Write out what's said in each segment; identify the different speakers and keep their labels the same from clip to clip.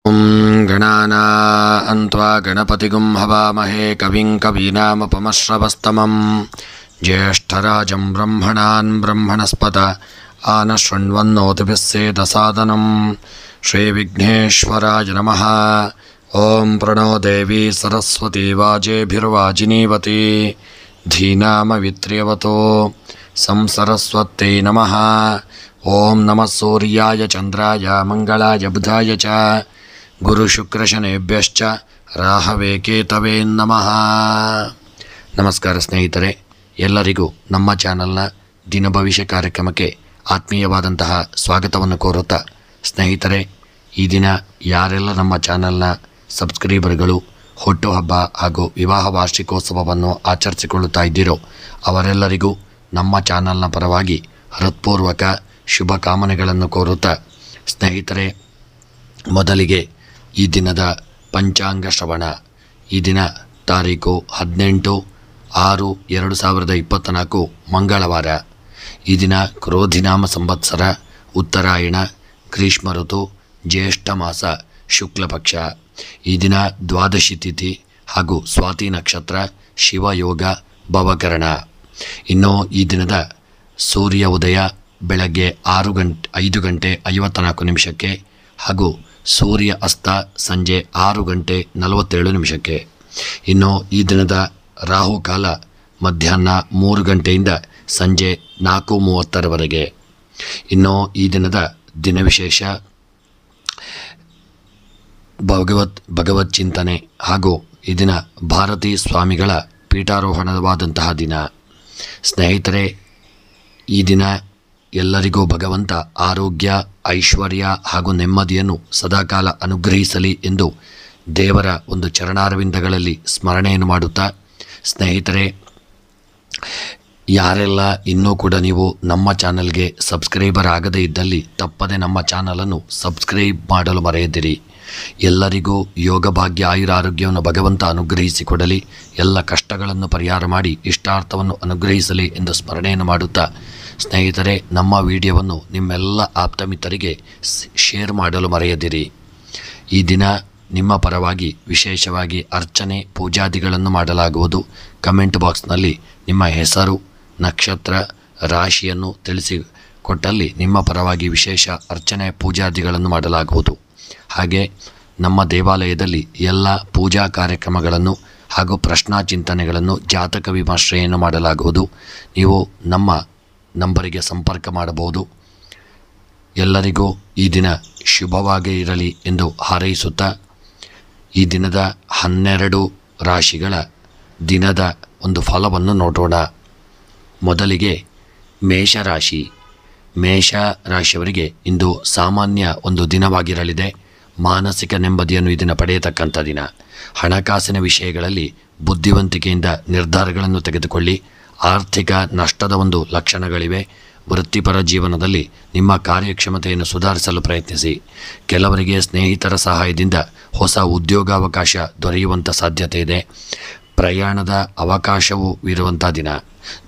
Speaker 1: ಓಂ ಗಣಾನಾನ್ತ್ವಾ ಗಣಪತಿಗುಂ ಹವಾಮಹೇ ಕವಿಂ ಕವೀನಾಮುಪಮಶ್ರವಸ್ತಮಂ ಜ್ಯೇಷ್ಠರಾಜಂ ಬ್ರಹ್ಮಣಾನ್ ಬ್ರಹ್ಮಣಸ್ಪತ ಆನಶೃಣ್ವನ್ನೋತಿಭಿಸ್ಸೇದಸಾದನಂ ಶ್ರೀವಿಘ್ನೇಶ್ವರಾಯ ನಮಃ. ಓಂ ಪ್ರಣೋ ದೇವಿ ಸರಸ್ವತಿ ವಾಜೇಭಿರ್ವಾಜಿನೀವತಿ ಧೀನಾಮವಿತ್ರ್ಯವತೋ ಸಂಸರಸ್ವತ್ಯೈ ನಮಃ. ಓಂ ನಮಃ ಸೂರ್ಯಾಯ ಚಂದ್ರಾಯ ಮಂಗಳಾಯ ಬುಧಾಯ ಚ ಗುರುಶುಕ್ರಶನೇಭ್ಯಶ್ಚ ರಾಹವೇ ಕೇತವೇ ನಮಃ. ನಮಸ್ಕಾರ ಸ್ನೇಹಿತರೆ, ಎಲ್ಲರಿಗೂ ನಮ್ಮ ಚಾನಲ್ನ ದಿನ ಭವಿಷ್ಯ ಕಾರ್ಯಕ್ರಮಕ್ಕೆ ಆತ್ಮೀಯವಾದಂತಹ ಸ್ವಾಗತವನ್ನು ಕೋರುತ್ತಾ, ಸ್ನೇಹಿತರೆ, ಈ ದಿನ ಯಾರೆಲ್ಲ ನಮ್ಮ ಚಾನಲ್ನ ಸಬ್ಸ್ಕ್ರೈಬರ್ಗಳು ಹುಟ್ಟುಹಬ್ಬ ಹಾಗೂ ವಿವಾಹ ವಾರ್ಷಿಕೋತ್ಸವವನ್ನು ಆಚರಿಸಿಕೊಳ್ಳುತ್ತಾ ಇದ್ದೀರೋ ಅವರೆಲ್ಲರಿಗೂ ನಮ್ಮ ಚಾನಲ್ನ ಪರವಾಗಿ ಹೃತ್ಪೂರ್ವಕ ಶುಭ ಕಾಮನೆಗಳನ್ನು ಕೋರುತ್ತಾ, ಸ್ನೇಹಿತರೆ, ಮೊದಲಿಗೆ ಈ ದಿನದ ಪಂಚಾಂಗ ಶ್ರವಣ. ಈ ದಿನ ತಾರೀಕು 18/6/2024 ಮಂಗಳವಾರ. ಈ ದಿನ ಕ್ರೋಧಿನಾಮ ಸಂವತ್ಸರ, ಉತ್ತರಾಯಣ, ಗ್ರೀಷ್ಮ ಋತು, ಜ್ಯೇಷ್ಠ ಮಾಸ, ಶುಕ್ಲಪಕ್ಷ. ಈ ದಿನ ದ್ವಾದಶಿ ತಿಥಿ ಹಾಗೂ ಸ್ವಾತಿ ನಕ್ಷತ್ರ, ಶಿವಯೋಗ, ಭವಕರಣ. ಇನ್ನು ಈ ದಿನದ ಸೂರ್ಯ ಉದಯ ಬೆಳಗ್ಗೆ 5:54 ಹಾಗೂ ಸೂರ್ಯ ಅಸ್ತ ಸಂಜೆ 6:47. ಇನ್ನು ಈ ದಿನದ ರಾಹುಕಾಲ ಮಧ್ಯಾಹ್ನ 3 ಗಂಟೆಯಿಂದ ಸಂಜೆ 4:30 ಇನ್ನು ಈ ದಿನದ ದಿನವಿಶೇಷ ಭಗವತ್ ಚಿಂತನೆ ಹಾಗೂ ಈ ದಿನ ಭಾರತೀ ಸ್ವಾಮಿಗಳ ಪೀಠಾರೋಹಣವಾದಂತಹ ದಿನ. ಸ್ನೇಹಿತರೆ, ಈ ದಿನ ಎಲ್ಲರಿಗೂ ಭಗವಂತ ಆರೋಗ್ಯ, ಐಶ್ವರ್ಯ ಹಾಗೂ ನೆಮ್ಮದಿಯನ್ನು ಸದಾಕಾಲ ಅನುಗ್ರಹಿಸಲಿ ಎಂದು ದೇವರ ಒಂದು ಚರಣಾರವಿಂದಗಳಲ್ಲಿ ಸ್ಮರಣೆಯನ್ನು ಮಾಡುತ್ತಾ, ಸ್ನೇಹಿತರೆ, ಯಾರೆಲ್ಲ ಇನ್ನೂ ಕೂಡ ನೀವು ನಮ್ಮ ಚಾನಲ್ಗೆ ಸಬ್ಸ್ಕ್ರೈಬರ್ ಆಗದೇ ಇದ್ದಲ್ಲಿ ತಪ್ಪದೆ ನಮ್ಮ ಚಾನಲನ್ನು ಸಬ್ಸ್ಕ್ರೈಬ್ ಮಾಡಲು ಮರೆಯದಿರಿ. ಎಲ್ಲರಿಗೂ ಯೋಗ ಭಾಗ್ಯ ಆಯುರಾರೋಗ್ಯವನ್ನು ಭಗವಂತ ಅನುಗ್ರಹಿಸಿಕೊಡಲಿ, ಎಲ್ಲ ಕಷ್ಟಗಳನ್ನು ಪರಿಹಾರ ಮಾಡಿ ಇಷ್ಟಾರ್ಥವನ್ನು ಅನುಗ್ರಹಿಸಲಿ ಎಂದು ಸ್ಮರಣೆಯನ್ನು ಮಾಡುತ್ತಾ, ಸ್ನೇಹಿತರೆ, ನಮ್ಮ ವಿಡಿಯೋವನ್ನು ನಿಮ್ಮೆಲ್ಲ ಆಪ್ತಮಿತರಿಗೆ ಶೇರ್ ಮಾಡಲು ಮರೆಯದಿರಿ. ಈ ದಿನ ನಿಮ್ಮ ಪರವಾಗಿ ವಿಶೇಷವಾಗಿ ಅರ್ಚನೆ ಪೂಜಾದಿಗಳನ್ನು ಮಾಡಲಾಗುವುದು. ಕಮೆಂಟ್ ಬಾಕ್ಸ್ನಲ್ಲಿ ನಿಮ್ಮ ಹೆಸರು, ನಕ್ಷತ್ರ, ರಾಶಿಯನ್ನು ತಿಳಿಸಿಕೊಟ್ಟಲ್ಲಿ ನಿಮ್ಮ ಪರವಾಗಿ ವಿಶೇಷ ಅರ್ಚನೆ ಪೂಜಾದಿಗಳನ್ನು ಮಾಡಲಾಗುವುದು. ಹಾಗೆ ನಮ್ಮ ದೇವಾಲಯದಲ್ಲಿ ಎಲ್ಲ ಪೂಜಾ ಕಾರ್ಯಕ್ರಮಗಳನ್ನು ಹಾಗೂ ಪ್ರಶ್ನಾ ಚಿಂತನೆಗಳನ್ನು, ಜಾತಕ ವಿಮರ್ಶೆಯನ್ನು ಮಾಡಲಾಗುವುದು. ನೀವು ನಮ್ಮ ನಂಬರಿಗೆ ಸಂಪರ್ಕ ಮಾಡಬಹುದು. ಎಲ್ಲರಿಗೂ ಈ ದಿನ ಶುಭವಾಗಿ ಇರಲಿ ಎಂದು ಹಾರೈಸುತ್ತಾ, ಈ ದಿನದ 12 ರಾಶಿಗಳ ದಿನದ ಒಂದು ಫಲವನ್ನು ನೋಡೋಣ. ಮೊದಲಿಗೆ ಮೇಷರಾಶಿ. ಮೇಷ ರಾಶಿಯವರಿಗೆ ಇಂದು ಸಾಮಾನ್ಯ ಒಂದು ದಿನವಾಗಿರಲಿದೆ. ಮಾನಸಿಕ ನೆಮ್ಮದಿಯನ್ನು ಈ ದಿನ ಪಡೆಯತಕ್ಕಂಥ ದಿನ. ಹಣಕಾಸಿನ ವಿಷಯಗಳಲ್ಲಿ ಬುದ್ಧಿವಂತಿಕೆಯಿಂದ ನಿರ್ಧಾರಗಳನ್ನು ತೆಗೆದುಕೊಳ್ಳಿ. ಆರ್ಥಿಕ ನಷ್ಟದ ಒಂದು ಲಕ್ಷಣಗಳಿವೆ. ವೃತ್ತಿಪರ ಜೀವನದಲ್ಲಿ ನಿಮ್ಮ ಕಾರ್ಯಕ್ಷಮತೆಯನ್ನು ಸುಧಾರಿಸಲು ಪ್ರಯತ್ನಿಸಿ. ಕೆಲವರಿಗೆ ಸ್ನೇಹಿತರ ಸಹಾಯದಿಂದ ಹೊಸ ಉದ್ಯೋಗಾವಕಾಶ ದೊರೆಯುವಂಥ ಸಾಧ್ಯತೆ ಇದೆ. ಪ್ರಯಾಣದ ಅವಕಾಶವೂ ಇರುವಂಥ ದಿನ.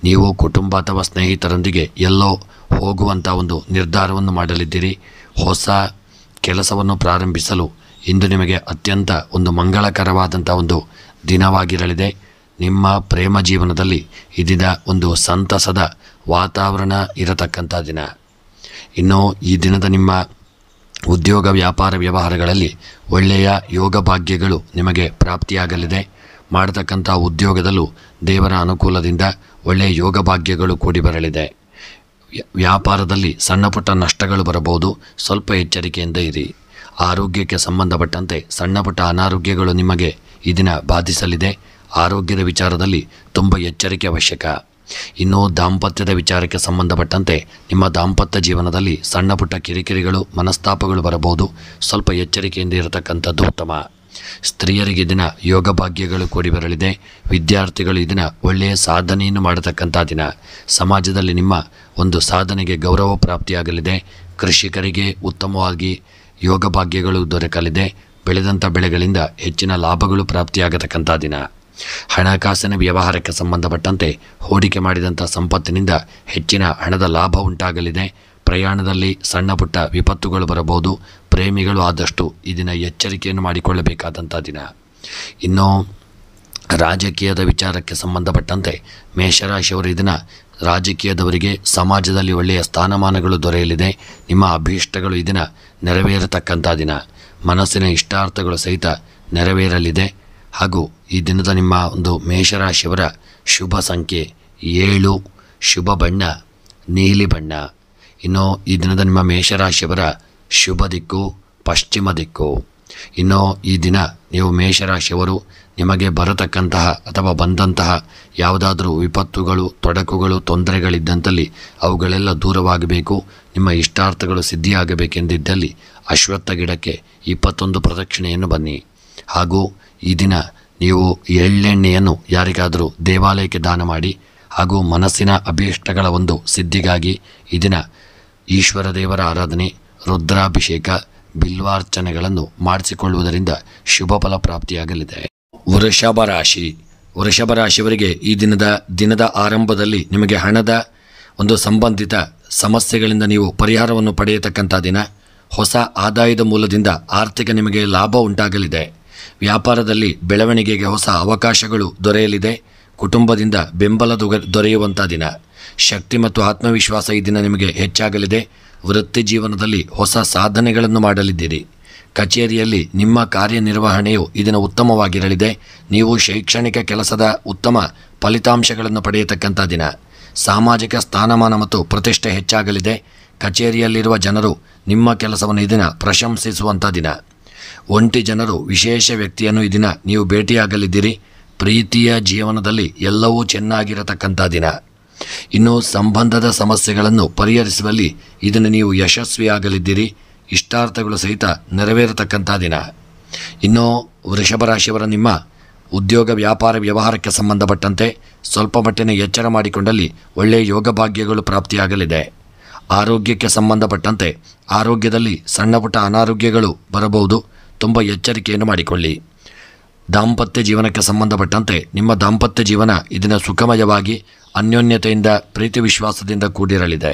Speaker 1: ನೀವು ಕುಟುಂಬ ಅಥವಾ ಸ್ನೇಹಿತರೊಂದಿಗೆ ಎಲ್ಲೋ ಹೋಗುವಂಥ ಒಂದು ನಿರ್ಧಾರವನ್ನು ಮಾಡಲಿದ್ದೀರಿ. ಹೊಸ ಕೆಲಸವನ್ನು ಪ್ರಾರಂಭಿಸಲು ಇಂದು ನಿಮಗೆ ಅತ್ಯಂತ ಒಂದು ಮಂಗಳಕರವಾದಂಥ ಒಂದು ದಿನವಾಗಿರಲಿದೆ. ನಿಮ್ಮ ಪ್ರೇಮ ಜೀವನದಲ್ಲಿ ಇದೀಗ ಒಂದು ಸಂತಸದ ವಾತಾವರಣ ಇರತಕ್ಕಂಥ ದಿನ. ಇನ್ನು ಈ ದಿನದ ನಿಮ್ಮ ಉದ್ಯೋಗ ವ್ಯಾಪಾರ ವ್ಯವಹಾರಗಳಲ್ಲಿ ಒಳ್ಳೆಯ ಯೋಗ ಭಾಗ್ಯಗಳು ನಿಮಗೆ ಪ್ರಾಪ್ತಿಯಾಗಲಿದೆ. ಮಾಡತಕ್ಕಂಥ ಉದ್ಯೋಗದಲ್ಲೂ ದೇವರ ಅನುಕೂಲದಿಂದ ಒಳ್ಳೆಯ ಯೋಗ ಭಾಗ್ಯಗಳು ಕೂಡಿ ಬರಲಿದೆ. ವ್ಯಾಪಾರದಲ್ಲಿ ಸಣ್ಣ ಪುಟ್ಟ ನಷ್ಟಗಳು ಬರಬಹುದು, ಸ್ವಲ್ಪ ಎಚ್ಚರಿಕೆಯಿಂದ ಇರಿ. ಆರೋಗ್ಯಕ್ಕೆ ಸಂಬಂಧಪಟ್ಟಂತೆ ಸಣ್ಣ ಪುಟ್ಟ ಅನಾರೋಗ್ಯಗಳು ನಿಮಗೆ ಈ ದಿನ ಬಾಧಿಸಲಿದೆ. ಆರೋಗ್ಯದ ವಿಚಾರದಲ್ಲಿ ತುಂಬ ಎಚ್ಚರಿಕೆ ಅವಶ್ಯಕ. ಇನ್ನು ದಾಂಪತ್ಯದ ವಿಚಾರಕ್ಕೆ ಸಂಬಂಧಪಟ್ಟಂತೆ ನಿಮ್ಮ ದಾಂಪತ್ಯ ಜೀವನದಲ್ಲಿ ಸಣ್ಣ ಪುಟ್ಟ ಕಿರಿಕಿರಿಗಳು, ಮನಸ್ತಾಪಗಳು ಬರಬಹುದು. ಸ್ವಲ್ಪ ಎಚ್ಚರಿಕೆಯಿಂದ ಇರತಕ್ಕಂಥದ್ದು ಉತ್ತಮ. ಸ್ತ್ರೀಯರಿಗೆ ದಿನ ಯೋಗ ಭಾಗ್ಯಗಳು ಕೂಡಿ ಬರಲಿದೆ. ವಿದ್ಯಾರ್ಥಿಗಳು ಈ ದಿನ ಒಳ್ಳೆಯ ಸಾಧನೆಯನ್ನು ಮಾಡತಕ್ಕಂಥ ದಿನ. ಸಮಾಜದಲ್ಲಿ ನಿಮ್ಮ ಒಂದು ಸಾಧನೆಗೆ ಗೌರವ ಪ್ರಾಪ್ತಿಯಾಗಲಿದೆ. ಕೃಷಿಕರಿಗೆ ಉತ್ತಮವಾಗಿ ಯೋಗ ಭಾಗ್ಯಗಳು ದೊರಕಲಿದೆ. ಬೆಳೆದಂಥ ಬೆಳೆಗಳಿಂದ ಹೆಚ್ಚಿನ ಲಾಭಗಳು ಪ್ರಾಪ್ತಿಯಾಗತಕ್ಕಂಥ ದಿನ. ಹಣಕಾಸಿನ ವ್ಯವಹಾರಕ್ಕೆ ಸಂಬಂಧಪಟ್ಟಂತೆ ಹೂಡಿಕೆ ಮಾಡಿದಂಥ ಸಂಪತ್ತಿನಿಂದ ಹೆಚ್ಚಿನ ಹಣದ ಲಾಭ ಉಂಟಾಗಲಿದೆ. ಪ್ರಯಾಣದಲ್ಲಿ ಸಣ್ಣ ಪುಟ್ಟ ವಿಪತ್ತುಗಳು ಬರಬಹುದು. ಪ್ರೇಮಿಗಳು ಆದಷ್ಟು ಈ ದಿನ ಎಚ್ಚರಿಕೆಯನ್ನು ಮಾಡಿಕೊಳ್ಳಬೇಕಾದಂಥ ದಿನ. ಇನ್ನು ರಾಜಕೀಯದ ವಿಚಾರಕ್ಕೆ ಸಂಬಂಧಪಟ್ಟಂತೆ ಮೇಷರಾಶಿಯವರು ಈ ದಿನ ರಾಜಕೀಯದವರಿಗೆ ಸಮಾಜದಲ್ಲಿ ಒಳ್ಳೆಯ ಸ್ಥಾನಮಾನಗಳು ದೊರೆಯಲಿದೆ. ನಿಮ್ಮ ಅಭೀಷ್ಟಗಳು ಈ ದಿನ ನೆರವೇರತಕ್ಕಂಥ ದಿನ. ಮನಸ್ಸಿನ ಇಷ್ಟಾರ್ಥಗಳು ಸಹಿತ ನೆರವೇರಲಿದೆ. ಹಾಗೂ ಈ ದಿನದ ನಿಮ್ಮ ಒಂದು ಮೇಷರಾಶಿಯವರ ಶುಭ ಸಂಖ್ಯೆ 7, ಶುಭ ಬಣ್ಣ ನೀಲಿ ಬಣ್ಣ. ಇನ್ನು ಈ ದಿನದ ನಿಮ್ಮ ಮೇಷರಾಶಿಯವರ ಶುಭ ದಿಕ್ಕು ಪಶ್ಚಿಮ ದಿಕ್ಕು. ಇನ್ನು ಈ ದಿನ ನೀವು ಮೇಷರಾಶಿಯವರು ನಿಮಗೆ ಬರತಕ್ಕಂತಹ ಅಥವಾ ಬಂದಂತಹ ಯಾವುದಾದರೂ ವಿಪತ್ತುಗಳು, ತೊಡಕುಗಳು, ತೊಂದರೆಗಳಿದ್ದಂತಲ್ಲಿ ಅವುಗಳೆಲ್ಲ ದೂರವಾಗಬೇಕು. ನಿಮ್ಮ ಇಷ್ಟಾರ್ಥಗಳು ಸಿದ್ಧಿಯಾಗಬೇಕೆಂದಿದ್ದಲ್ಲಿ ಅಶ್ವತ್ಥ ಗಿಡಕ್ಕೆ 21 ಪ್ರದಕ್ಷಿಣೆಯನ್ನು ಬನ್ನಿ. ಹಾಗೂ ಈ ದಿನ ನೀವು ಎಳ್ಳೆಣ್ಣೆಯನ್ನು ಯಾರಿಗಾದರೂ ದೇವಾಲಯಕ್ಕೆ ದಾನ ಮಾಡಿ. ಹಾಗೂ ಮನಸ್ಸಿನ ಅಭೀಷ್ಟಗಳ ಒಂದು ಸಿದ್ಧಿಗಾಗಿ ಈ ದಿನ ಈಶ್ವರ ದೇವರ ಆರಾಧನೆ, ರುದ್ರಾಭಿಷೇಕ, ಬಿಲ್ವಾರ್ಚನೆಗಳನ್ನು ಮಾಡಿಸಿಕೊಳ್ಳುವುದರಿಂದ ಶುಭ ಫಲ ಪ್ರಾಪ್ತಿಯಾಗಲಿದೆ. ವೃಷಭ ರಾಶಿಯವರಿಗೆ ಈ ದಿನದ ಆರಂಭದಲ್ಲಿ ನಿಮಗೆ ಹಣದ ಒಂದು ಸಂಬಂಧಿತ ಸಮಸ್ಯೆಗಳಿಂದ ನೀವು ಪರಿಹಾರವನ್ನು ಪಡೆಯತಕ್ಕಂಥ ದಿನ. ಹೊಸ ಆದಾಯದ ಮೂಲದಿಂದ ಆರ್ಥಿಕ ನಿಮಗೆ ಲಾಭ ಉಂಟಾಗಲಿದೆ. ವ್ಯಾಪಾರದಲ್ಲಿ ಬೆಳವಣಿಗೆಗೆ ಹೊಸ ಅವಕಾಶಗಳು ದೊರೆಯಲಿದೆ. ಕುಟುಂಬದಿಂದ ಬೆಂಬಲ ದೊರೆಯುವಂಥ ದಿನ. ಶಕ್ತಿ ಮತ್ತು ಆತ್ಮವಿಶ್ವಾಸ ಈ ದಿನ ನಿಮಗೆ ಹೆಚ್ಚಾಗಲಿದೆ. ವೃತ್ತಿ ಜೀವನದಲ್ಲಿ ಹೊಸ ಸಾಧನೆಗಳನ್ನು ಮಾಡಲಿದ್ದೀರಿ. ಕಚೇರಿಯಲ್ಲಿ ನಿಮ್ಮ ಕಾರ್ಯನಿರ್ವಹಣೆಯು ಈ ದಿನ ಉತ್ತಮವಾಗಿರಲಿದೆ. ನೀವು ಶೈಕ್ಷಣಿಕ ಕೆಲಸದ ಉತ್ತಮ ಫಲಿತಾಂಶಗಳನ್ನು ಪಡೆಯತಕ್ಕಂಥ ದಿನ. ಸಾಮಾಜಿಕ ಸ್ಥಾನಮಾನ ಮತ್ತು ಪ್ರತಿಷ್ಠೆ ಹೆಚ್ಚಾಗಲಿದೆ. ಕಚೇರಿಯಲ್ಲಿರುವ ಜನರು ನಿಮ್ಮ ಕೆಲಸವನ್ನು ಈ ದಿನ ಪ್ರಶಂಸಿಸುವಂಥ ದಿನ. ಒಂಟಿ ಜನರು ವಿಶೇಷ ವ್ಯಕ್ತಿಯನ್ನು ಈ ದಿನ ನೀವು ಭೇಟಿಯಾಗಲಿದ್ದೀರಿ. ಪ್ರೀತಿಯ ಜೀವನದಲ್ಲಿ ಎಲ್ಲವೂ ಚೆನ್ನಾಗಿರತಕ್ಕಂಥ ದಿನ. ಇನ್ನು ಸಂಬಂಧದ ಸಮಸ್ಯೆಗಳನ್ನು ಪರಿಹರಿಸುವಲ್ಲಿ ಇದನ್ನು ನೀವು ಯಶಸ್ವಿಯಾಗಲಿದ್ದೀರಿ. ಇಷ್ಟಾರ್ಥಗಳು ಸಹಿತ ನೆರವೇರತಕ್ಕಂಥ ದಿನ. ಇನ್ನು ವೃಷಭ ರಾಶಿಯವರ ನಿಮ್ಮ ಉದ್ಯೋಗ, ವ್ಯಾಪಾರ, ವ್ಯವಹಾರಕ್ಕೆ ಸಂಬಂಧಪಟ್ಟಂತೆ ಸ್ವಲ್ಪ ಮಟ್ಟಿನ ಎಚ್ಚರ ಮಾಡಿಕೊಂಡಲ್ಲಿ ಒಳ್ಳೆಯ ಯೋಗ ಭಾಗ್ಯಗಳು ಪ್ರಾಪ್ತಿಯಾಗಲಿದೆ. ಆರೋಗ್ಯಕ್ಕೆ ಸಂಬಂಧಪಟ್ಟಂತೆ ಆರೋಗ್ಯದಲ್ಲಿ ಸಣ್ಣ ಪುಟ್ಟ ಅನಾರೋಗ್ಯಗಳು ಬರಬಹುದು. ತುಂಬ ಎಚ್ಚರಿಕೆಯನ್ನು ಮಾಡಿಕೊಳ್ಳಿ. ದಾಂಪತ್ಯ ಜೀವನಕ್ಕೆ ಸಂಬಂಧಪಟ್ಟಂತೆ ನಿಮ್ಮ ದಾಂಪತ್ಯ ಜೀವನ ಇದನ್ನು ಸುಖಮಯವಾಗಿ ಅನ್ಯೋನ್ಯತೆಯಿಂದ ಪ್ರೀತಿ ವಿಶ್ವಾಸದಿಂದ ಕೂಡಿರಲಿದೆ.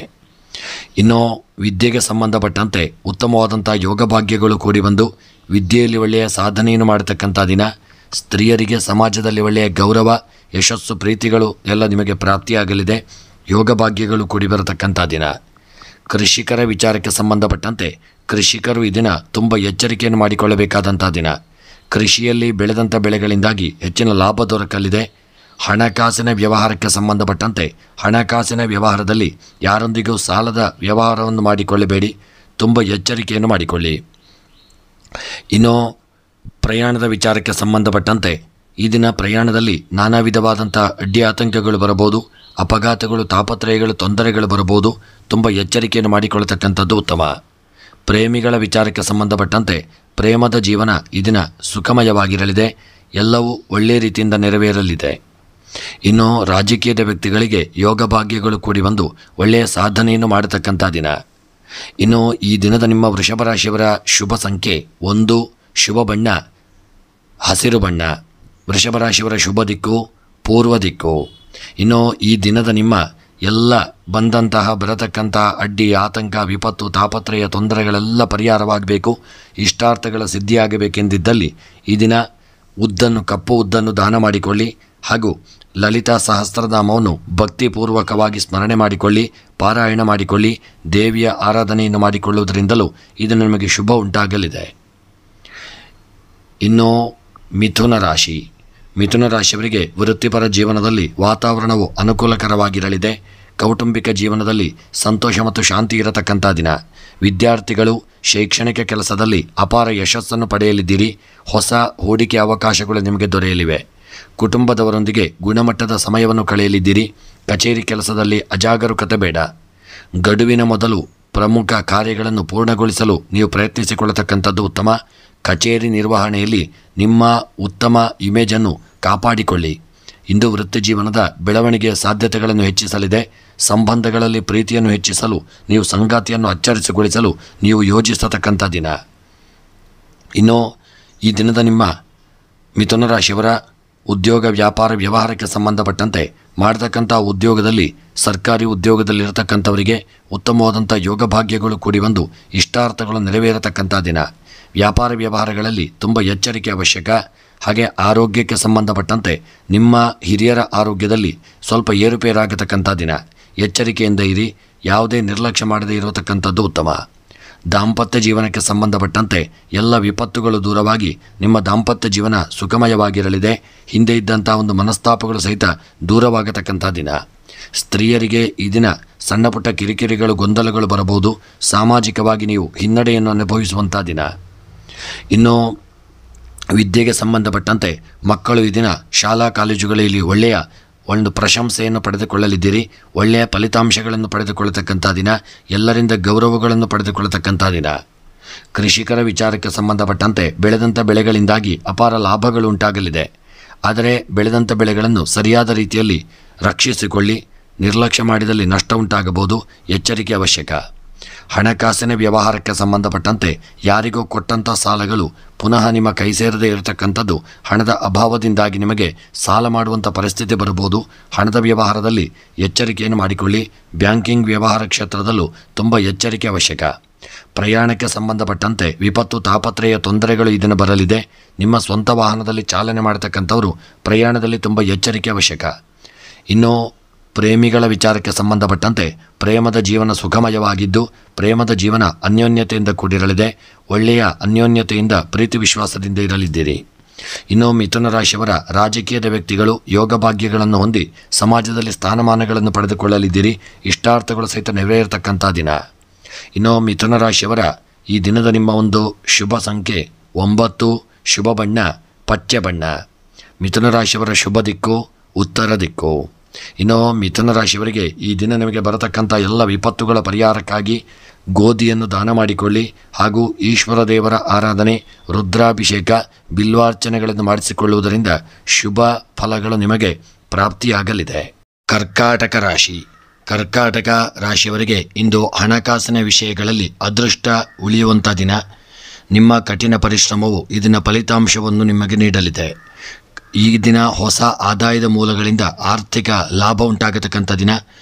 Speaker 1: ಇನ್ನು ವಿದ್ಯೆಗೆ ಸಂಬಂಧಪಟ್ಟಂತೆ ಉತ್ತಮವಾದಂಥ ಯೋಗ ಭಾಗ್ಯಗಳು ಕೂಡಿ ಬಂದು ವಿದ್ಯೆಯಲ್ಲಿ ಒಳ್ಳೆಯ ಸಾಧನೆಯನ್ನು ಮಾಡತಕ್ಕಂಥ ದಿನ. ಸ್ತ್ರೀಯರಿಗೆ ಸಮಾಜದಲ್ಲಿ ಒಳ್ಳೆಯ ಗೌರವ, ಯಶಸ್ಸು, ಪ್ರೀತಿಗಳು ಎಲ್ಲ ನಿಮಗೆ ಪ್ರಾಪ್ತಿಯಾಗಲಿದೆ. ಯೋಗ ಭಾಗ್ಯಗಳು ಕೂಡಿ ಬರತಕ್ಕಂಥ ದಿನ. ಕೃಷಿಕರ ವಿಚಾರಕ್ಕೆ ಸಂಬಂಧಪಟ್ಟಂತೆ ಕೃಷಿಕರು ಈ ದಿನ ತುಂಬ ಎಚ್ಚರಿಕೆಯನ್ನು ಮಾಡಿಕೊಳ್ಳಬೇಕಾದಂಥ ದಿನ. ಕೃಷಿಯಲ್ಲಿ ಬೆಳೆದಂಥ ಬೆಳೆಗಳಿಂದಾಗಿ ಹೆಚ್ಚಿನ ಲಾಭ ದೊರಕಲಿದೆ. ಹಣಕಾಸಿನ ವ್ಯವಹಾರಕ್ಕೆ ಸಂಬಂಧಪಟ್ಟಂತೆ ಹಣಕಾಸಿನ ವ್ಯವಹಾರದಲ್ಲಿ ಯಾರೊಂದಿಗೂ ಸಾಲದ ವ್ಯವಹಾರವನ್ನು ಮಾಡಿಕೊಳ್ಳಬೇಡಿ. ತುಂಬ ಎಚ್ಚರಿಕೆಯನ್ನು ಮಾಡಿಕೊಳ್ಳಿ. ಇನ್ನು ಪ್ರಯಾಣದ ವಿಚಾರಕ್ಕೆ ಸಂಬಂಧಪಟ್ಟಂತೆ ಈ ದಿನ ಪ್ರಯಾಣದಲ್ಲಿ ನಾನಾ ವಿಧವಾದಂಥ ಅಡ್ಡಿ ಆತಂಕಗಳು ಬರಬಹುದು. ಅಪಘಾತಗಳು, ತಾಪತ್ರಯಗಳು, ತೊಂದರೆಗಳು ಬರಬಹುದು. ತುಂಬ ಎಚ್ಚರಿಕೆಯನ್ನು ಮಾಡಿಕೊಳ್ಳತಕ್ಕಂಥದ್ದು ಉತ್ತಮ. ಪ್ರೇಮಿಗಳ ವಿಚಾರಕ್ಕೆ ಸಂಬಂಧಪಟ್ಟಂತೆ ಪ್ರೇಮದ ಜೀವನ ಈ ದಿನ ಸುಖಮಯವಾಗಿರಲಿದೆ. ಎಲ್ಲವೂ ಒಳ್ಳೆಯ ರೀತಿಯಿಂದ ನೆರವೇರಲಿದೆ. ಇನ್ನು ರಾಜಕೀಯದ ವ್ಯಕ್ತಿಗಳಿಗೆ ಯೋಗ ಭಾಗ್ಯಗಳು ಕೂಡಿ ಬಂದು ಒಳ್ಳೆಯ ಸಾಧನೆಯನ್ನು ಮಾಡತಕ್ಕಂಥ ದಿನ. ಇನ್ನು ಈ ದಿನದ ನಿಮ್ಮ ವೃಷಭ ರಾಶಿಯವರ ಶುಭ ಸಂಖ್ಯೆ 1, ಶುಭ ಬಣ್ಣ ಹಸಿರು ಬಣ್ಣ. ವೃಷಭ ರಾಶಿಯವರ ಶುಭ ದಿಕ್ಕು ಪೂರ್ವ ದಿಕ್ಕು. ಇನ್ನು ಈ ದಿನದ ನಿಮ್ಮ ಎಲ್ಲ ಬರತಕ್ಕಂಥ ಅಡ್ಡಿ, ಆತಂಕ, ವಿಪತ್ತು, ತಾಪತ್ರಯ, ತೊಂದರೆಗಳೆಲ್ಲ ಪರಿಹಾರವಾಗಬೇಕು. ಇಷ್ಟಾರ್ಥಗಳ ಸಿದ್ಧಿಯಾಗಬೇಕೆಂದಿದ್ದಲ್ಲಿ ಈ ದಿನ ಕಪ್ಪು ಉದ್ದನ್ನು ದಾನ ಮಾಡಿಕೊಳ್ಳಿ. ಹಾಗೂ ಲಲಿತಾ ಸಹಸ್ರನಾಮವನ್ನು ಭಕ್ತಿಪೂರ್ವಕವಾಗಿ ಸ್ಮರಣೆ ಮಾಡಿಕೊಳ್ಳಿ, ಪಾರಾಯಣ ಮಾಡಿಕೊಳ್ಳಿ. ದೇವಿಯ ಆರಾಧನೆಯನ್ನು ಮಾಡಿಕೊಳ್ಳುವುದರಿಂದಲೂ ಇದನ್ನು ನಿಮಗೆ ಶುಭ ಉಂಟಾಗಲಿದೆ. ಇನ್ನು ಮಿಥುನ ರಾಶಿಯವರಿಗೆ ವೃತ್ತಿಪರ ಜೀವನದಲ್ಲಿ ವಾತಾವರಣವು ಅನುಕೂಲಕರವಾಗಿರಲಿದೆ. ಕೌಟುಂಬಿಕ ಜೀವನದಲ್ಲಿ ಸಂತೋಷ ಮತ್ತು ಶಾಂತಿ ಇರತಕ್ಕಂಥ ದಿನ. ವಿದ್ಯಾರ್ಥಿಗಳು ಶೈಕ್ಷಣಿಕ ಕೆಲಸದಲ್ಲಿ ಅಪಾರ ಯಶಸ್ಸನ್ನು ಪಡೆಯಲಿದ್ದೀರಿ. ಹೊಸ ಹೂಡಿಕೆ ಅವಕಾಶಗಳು ನಿಮಗೆ ದೊರೆಯಲಿವೆ. ಕುಟುಂಬದವರೊಂದಿಗೆ ಗುಣಮಟ್ಟದ ಸಮಯವನ್ನು ಕಳೆಯಲಿದ್ದೀರಿ. ಕಚೇರಿ ಕೆಲಸದಲ್ಲಿ ಅಜಾಗರೂಕತೆ ಬೇಡ. ಗಡುವಿನ ಮೊದಲು ಪ್ರಮುಖ ಕಾರ್ಯಗಳನ್ನು ಪೂರ್ಣಗೊಳಿಸಲು ನೀವು ಪ್ರಯತ್ನಿಸಿಕೊಳ್ಳತಕ್ಕಂಥದ್ದು ಉತ್ತಮ. ಕಚೇರಿ ನಿರ್ವಹಣೆಯಲ್ಲಿ ನಿಮ್ಮ ಉತ್ತಮ ಇಮೇಜನ್ನು ಕಾಪಾಡಿಕೊಳ್ಳಿ. ಇಂದು ವೃತ್ತಿ ಜೀವನದ ಬೆಳವಣಿಗೆಯ ಸಾಧ್ಯತೆಗಳನ್ನು ಹೆಚ್ಚಿಸಲಿದೆ. ಸಂಬಂಧಗಳಲ್ಲಿ ಪ್ರೀತಿಯನ್ನು ಹೆಚ್ಚಿಸಲು, ನೀವು ಸಂಗಾತಿಯನ್ನು ಅಚ್ಚರಿಸಿಗೊಳಿಸಲು ನೀವು ಯೋಜಿಸತಕ್ಕಂಥ ದಿನ. ಇನ್ನು ಈ ದಿನದ ನಿಮ್ಮ ಮಿಥುನ ರಾಶಿಯವರ ಉದ್ಯೋಗ ವ್ಯಾಪಾರ ವ್ಯವಹಾರಕ್ಕೆ ಸಂಬಂಧಪಟ್ಟಂತೆ ಮಾಡತಕ್ಕಂಥ ಉದ್ಯೋಗದಲ್ಲಿ ಸರ್ಕಾರಿ ಉದ್ಯೋಗದಲ್ಲಿರತಕ್ಕಂಥವರಿಗೆ ಉತ್ತಮವಾದಂಥ ಯೋಗ ಭಾಗ್ಯಗಳು ಕೂಡಿ ಬಂದು ಇಷ್ಟಾರ್ಥಗಳು ನೆರವೇರತಕ್ಕಂಥ ದಿನ. ವ್ಯಾಪಾರ ವ್ಯವಹಾರಗಳಲ್ಲಿ ತುಂಬ ಎಚ್ಚರಿಕೆ ಅವಶ್ಯಕ. ಹಾಗೆ ಆರೋಗ್ಯಕ್ಕೆ ಸಂಬಂಧಪಟ್ಟಂತೆ ನಿಮ್ಮ ಹಿರಿಯರ ಆರೋಗ್ಯದಲ್ಲಿ ಸ್ವಲ್ಪ ಏರುಪೇರಾಗತಕ್ಕಂಥ ದಿನ. ಎಚ್ಚರಿಕೆಯಿಂದ ಇರಿ, ಯಾವುದೇ ನಿರ್ಲಕ್ಷ್ಯ ಮಾಡದೇ ಇರತಕ್ಕಂಥದ್ದು ಉತ್ತಮ. ದಾಂಪತ್ಯ ಜೀವನಕ್ಕೆ ಸಂಬಂಧಪಟ್ಟಂತೆ ಎಲ್ಲ ವಿಪತ್ತುಗಳು ದೂರವಾಗಿ ನಿಮ್ಮ ದಾಂಪತ್ಯ ಜೀವನ ಸುಖಮಯವಾಗಿರಲಿದೆ. ಹಿಂದೆ ಇದ್ದಂಥ ಒಂದು ಮನಸ್ತಾಪಗಳು ಸಹಿತ ದೂರವಾಗತಕ್ಕಂಥ ದಿನ. ಸ್ತ್ರೀಯರಿಗೆ ಈ ದಿನ ಸಣ್ಣ ಪುಟ್ಟ ಕಿರಿಕಿರಿಗಳು ಗೊಂದಲಗಳು ಬರಬಹುದು. ಸಾಮಾಜಿಕವಾಗಿ ನೀವು ಹಿನ್ನಡೆಯನ್ನು ಅನುಭವಿಸುವಂಥ ದಿನ. ಇನ್ನು ವಿದ್ಯೆಗೆ ಸಂಬಂಧಪಟ್ಟಂತೆ ಮಕ್ಕಳು ಈ ದಿನ ಶಾಲಾ ಕಾಲೇಜುಗಳಲ್ಲಿ ಒಳ್ಳೆಯ ಒಂದು ಪ್ರಶಂಸೆಯನ್ನು ಪಡೆದುಕೊಳ್ಳಲಿದ್ದೀರಿ. ಒಳ್ಳೆಯ ಫಲಿತಾಂಶಗಳನ್ನು ಪಡೆದುಕೊಳ್ಳತಕ್ಕಂಥ ದಿನ. ಎಲ್ಲರಿಂದ ಗೌರವಗಳನ್ನು ಪಡೆದುಕೊಳ್ಳತಕ್ಕಂಥ ದಿನ. ಕೃಷಿಕರ ವಿಚಾರಕ್ಕೆ ಸಂಬಂಧಪಟ್ಟಂತೆ ಬೆಳೆದಂಥ ಬೆಳೆಗಳಿಂದಾಗಿ ಅಪಾರ ಲಾಭಗಳು ಉಂಟಾಗಲಿದೆ. ಆದರೆ ಬೆಳೆದಂಥ ಬೆಳೆಗಳನ್ನು ಸರಿಯಾದ ರೀತಿಯಲ್ಲಿ ರಕ್ಷಿಸಿಕೊಳ್ಳಿ. ನಿರ್ಲಕ್ಷ್ಯ ಮಾಡಿದಲ್ಲಿ ನಷ್ಟ ಉಂಟಾಗಬಹುದು. ಎಚ್ಚರಿಕೆ ಅವಶ್ಯಕ. ಹಣಕಾಸಿನ ವ್ಯವಹಾರಕ್ಕೆ ಸಂಬಂಧಪಟ್ಟಂತೆ ಯಾರಿಗೂ ಕೊಟ್ಟಂಥ ಸಾಲಗಳು ಪುನಃ ನಿಮ್ಮ ಕೈ ಸೇರದೇ ಇರತಕ್ಕಂಥದ್ದು. ಹಣದ ಅಭಾವದಿಂದಾಗಿ ನಿಮಗೆ ಸಾಲ ಮಾಡುವಂಥ ಪರಿಸ್ಥಿತಿ ಬರಬಹುದು. ಹಣದ ವ್ಯವಹಾರದಲ್ಲಿ ಎಚ್ಚರಿಕೆಯನ್ನು ಮಾಡಿಕೊಳ್ಳಿ. ಬ್ಯಾಂಕಿಂಗ್ ವ್ಯವಹಾರ ಕ್ಷೇತ್ರದಲ್ಲೂ ತುಂಬ ಎಚ್ಚರಿಕೆ ಅವಶ್ಯಕ. ಪ್ರಯಾಣಕ್ಕೆ ಸಂಬಂಧಪಟ್ಟಂತೆ ವಿಪತ್ತು ತಾಪತ್ರಯ ತೊಂದರೆಗಳು ಇದನ್ನು ಬರಲಿದೆ. ನಿಮ್ಮ ಸ್ವಂತ ವಾಹನದಲ್ಲಿ ಚಾಲನೆ ಮಾಡತಕ್ಕಂಥವರು ಪ್ರಯಾಣದಲ್ಲಿ ತುಂಬ ಎಚ್ಚರಿಕೆ ಅವಶ್ಯಕ. ಇನ್ನು ಪ್ರೇಮಿಗಳ ವಿಚಾರಕ್ಕೆ ಸಂಬಂಧಪಟ್ಟಂತೆ ಪ್ರೇಮದ ಜೀವನ ಸುಖಮಯವಾಗಿದ್ದು ಪ್ರೇಮದ ಜೀವನ ಅನ್ಯೋನ್ಯತೆಯಿಂದ ಕೂಡಿರಲಿದೆ. ಒಳ್ಳೆಯ ಅನ್ಯೋನ್ಯತೆಯಿಂದ ಪ್ರೀತಿ ವಿಶ್ವಾಸದಿಂದ ಇರಲಿದ್ದೀರಿ. ಇನ್ನು ಮಿಥುನ ರಾಶಿಯವರ ರಾಜಕೀಯದ ವ್ಯಕ್ತಿಗಳು ಯೋಗ ಭಾಗ್ಯಗಳನ್ನು ಹೊಂದಿ ಸಮಾಜದಲ್ಲಿ ಸ್ಥಾನಮಾನಗಳನ್ನು ಪಡೆದುಕೊಳ್ಳಲಿದ್ದೀರಿ. ಇಷ್ಟಾರ್ಥಗಳು ಸಹಿತ ನೆರವೇರತಕ್ಕಂಥ ದಿನ. ಇನ್ನು ಮಿಥುನ ರಾಶಿಯವರ ಈ ದಿನದ ನಿಮ್ಮ ಒಂದು ಶುಭ ಸಂಖ್ಯೆ 9, ಶುಭ ಬಣ್ಣ ಪಚ್ಚೆ ಬಣ್ಣ. ಮಿಥುನ ರಾಶಿಯವರ ಶುಭ ದಿಕ್ಕು ಉತ್ತರ ದಿಕ್ಕು. ಇನ್ನು ಮಿಥುನ ರಾಶಿಯವರಿಗೆ ಈ ದಿನ ನಿಮಗೆ ಬರತಕ್ಕಂಥ ಎಲ್ಲ ವಿಪತ್ತುಗಳ ಪರಿಹಾರಕ್ಕಾಗಿ ಗೋಧಿಯನ್ನು ದಾನ ಮಾಡಿಕೊಳ್ಳಿ. ಹಾಗೂ ಈಶ್ವರ ದೇವರ ಆರಾಧನೆ, ರುದ್ರಾಭಿಷೇಕ, ಬಿಲ್ವಾರ್ಚನೆಗಳನ್ನು ಮಾಡಿಸಿಕೊಳ್ಳುವುದರಿಂದ ಶುಭ ಫಲಗಳು ನಿಮಗೆ ಪ್ರಾಪ್ತಿಯಾಗಲಿದೆ. ಕರ್ಕಾಟಕ ರಾಶಿ. ಕರ್ಕಾಟಕ ರಾಶಿಯವರಿಗೆ ಇಂದು ಹಣಕಾಸಿನ ವಿಷಯಗಳಲ್ಲಿ ಅದೃಷ್ಟ ಉಳಿಯುವಂಥ ದಿನ. ನಿಮ್ಮ ಕಠಿಣ ಪರಿಶ್ರಮವು ಇದನ್ನ ಫಲಿತಾಂಶವನ್ನು ನಿಮಗೆ ನೀಡಲಿದೆ. ಈ ದಿನ ಹೊಸ ಆದಾಯದ ಮೂಲಗಳಿಂದ ಆರ್ಥಿಕ ಲಾಭ ಉಂಟಾಗತಕ್ಕಂಥ ದಿನ.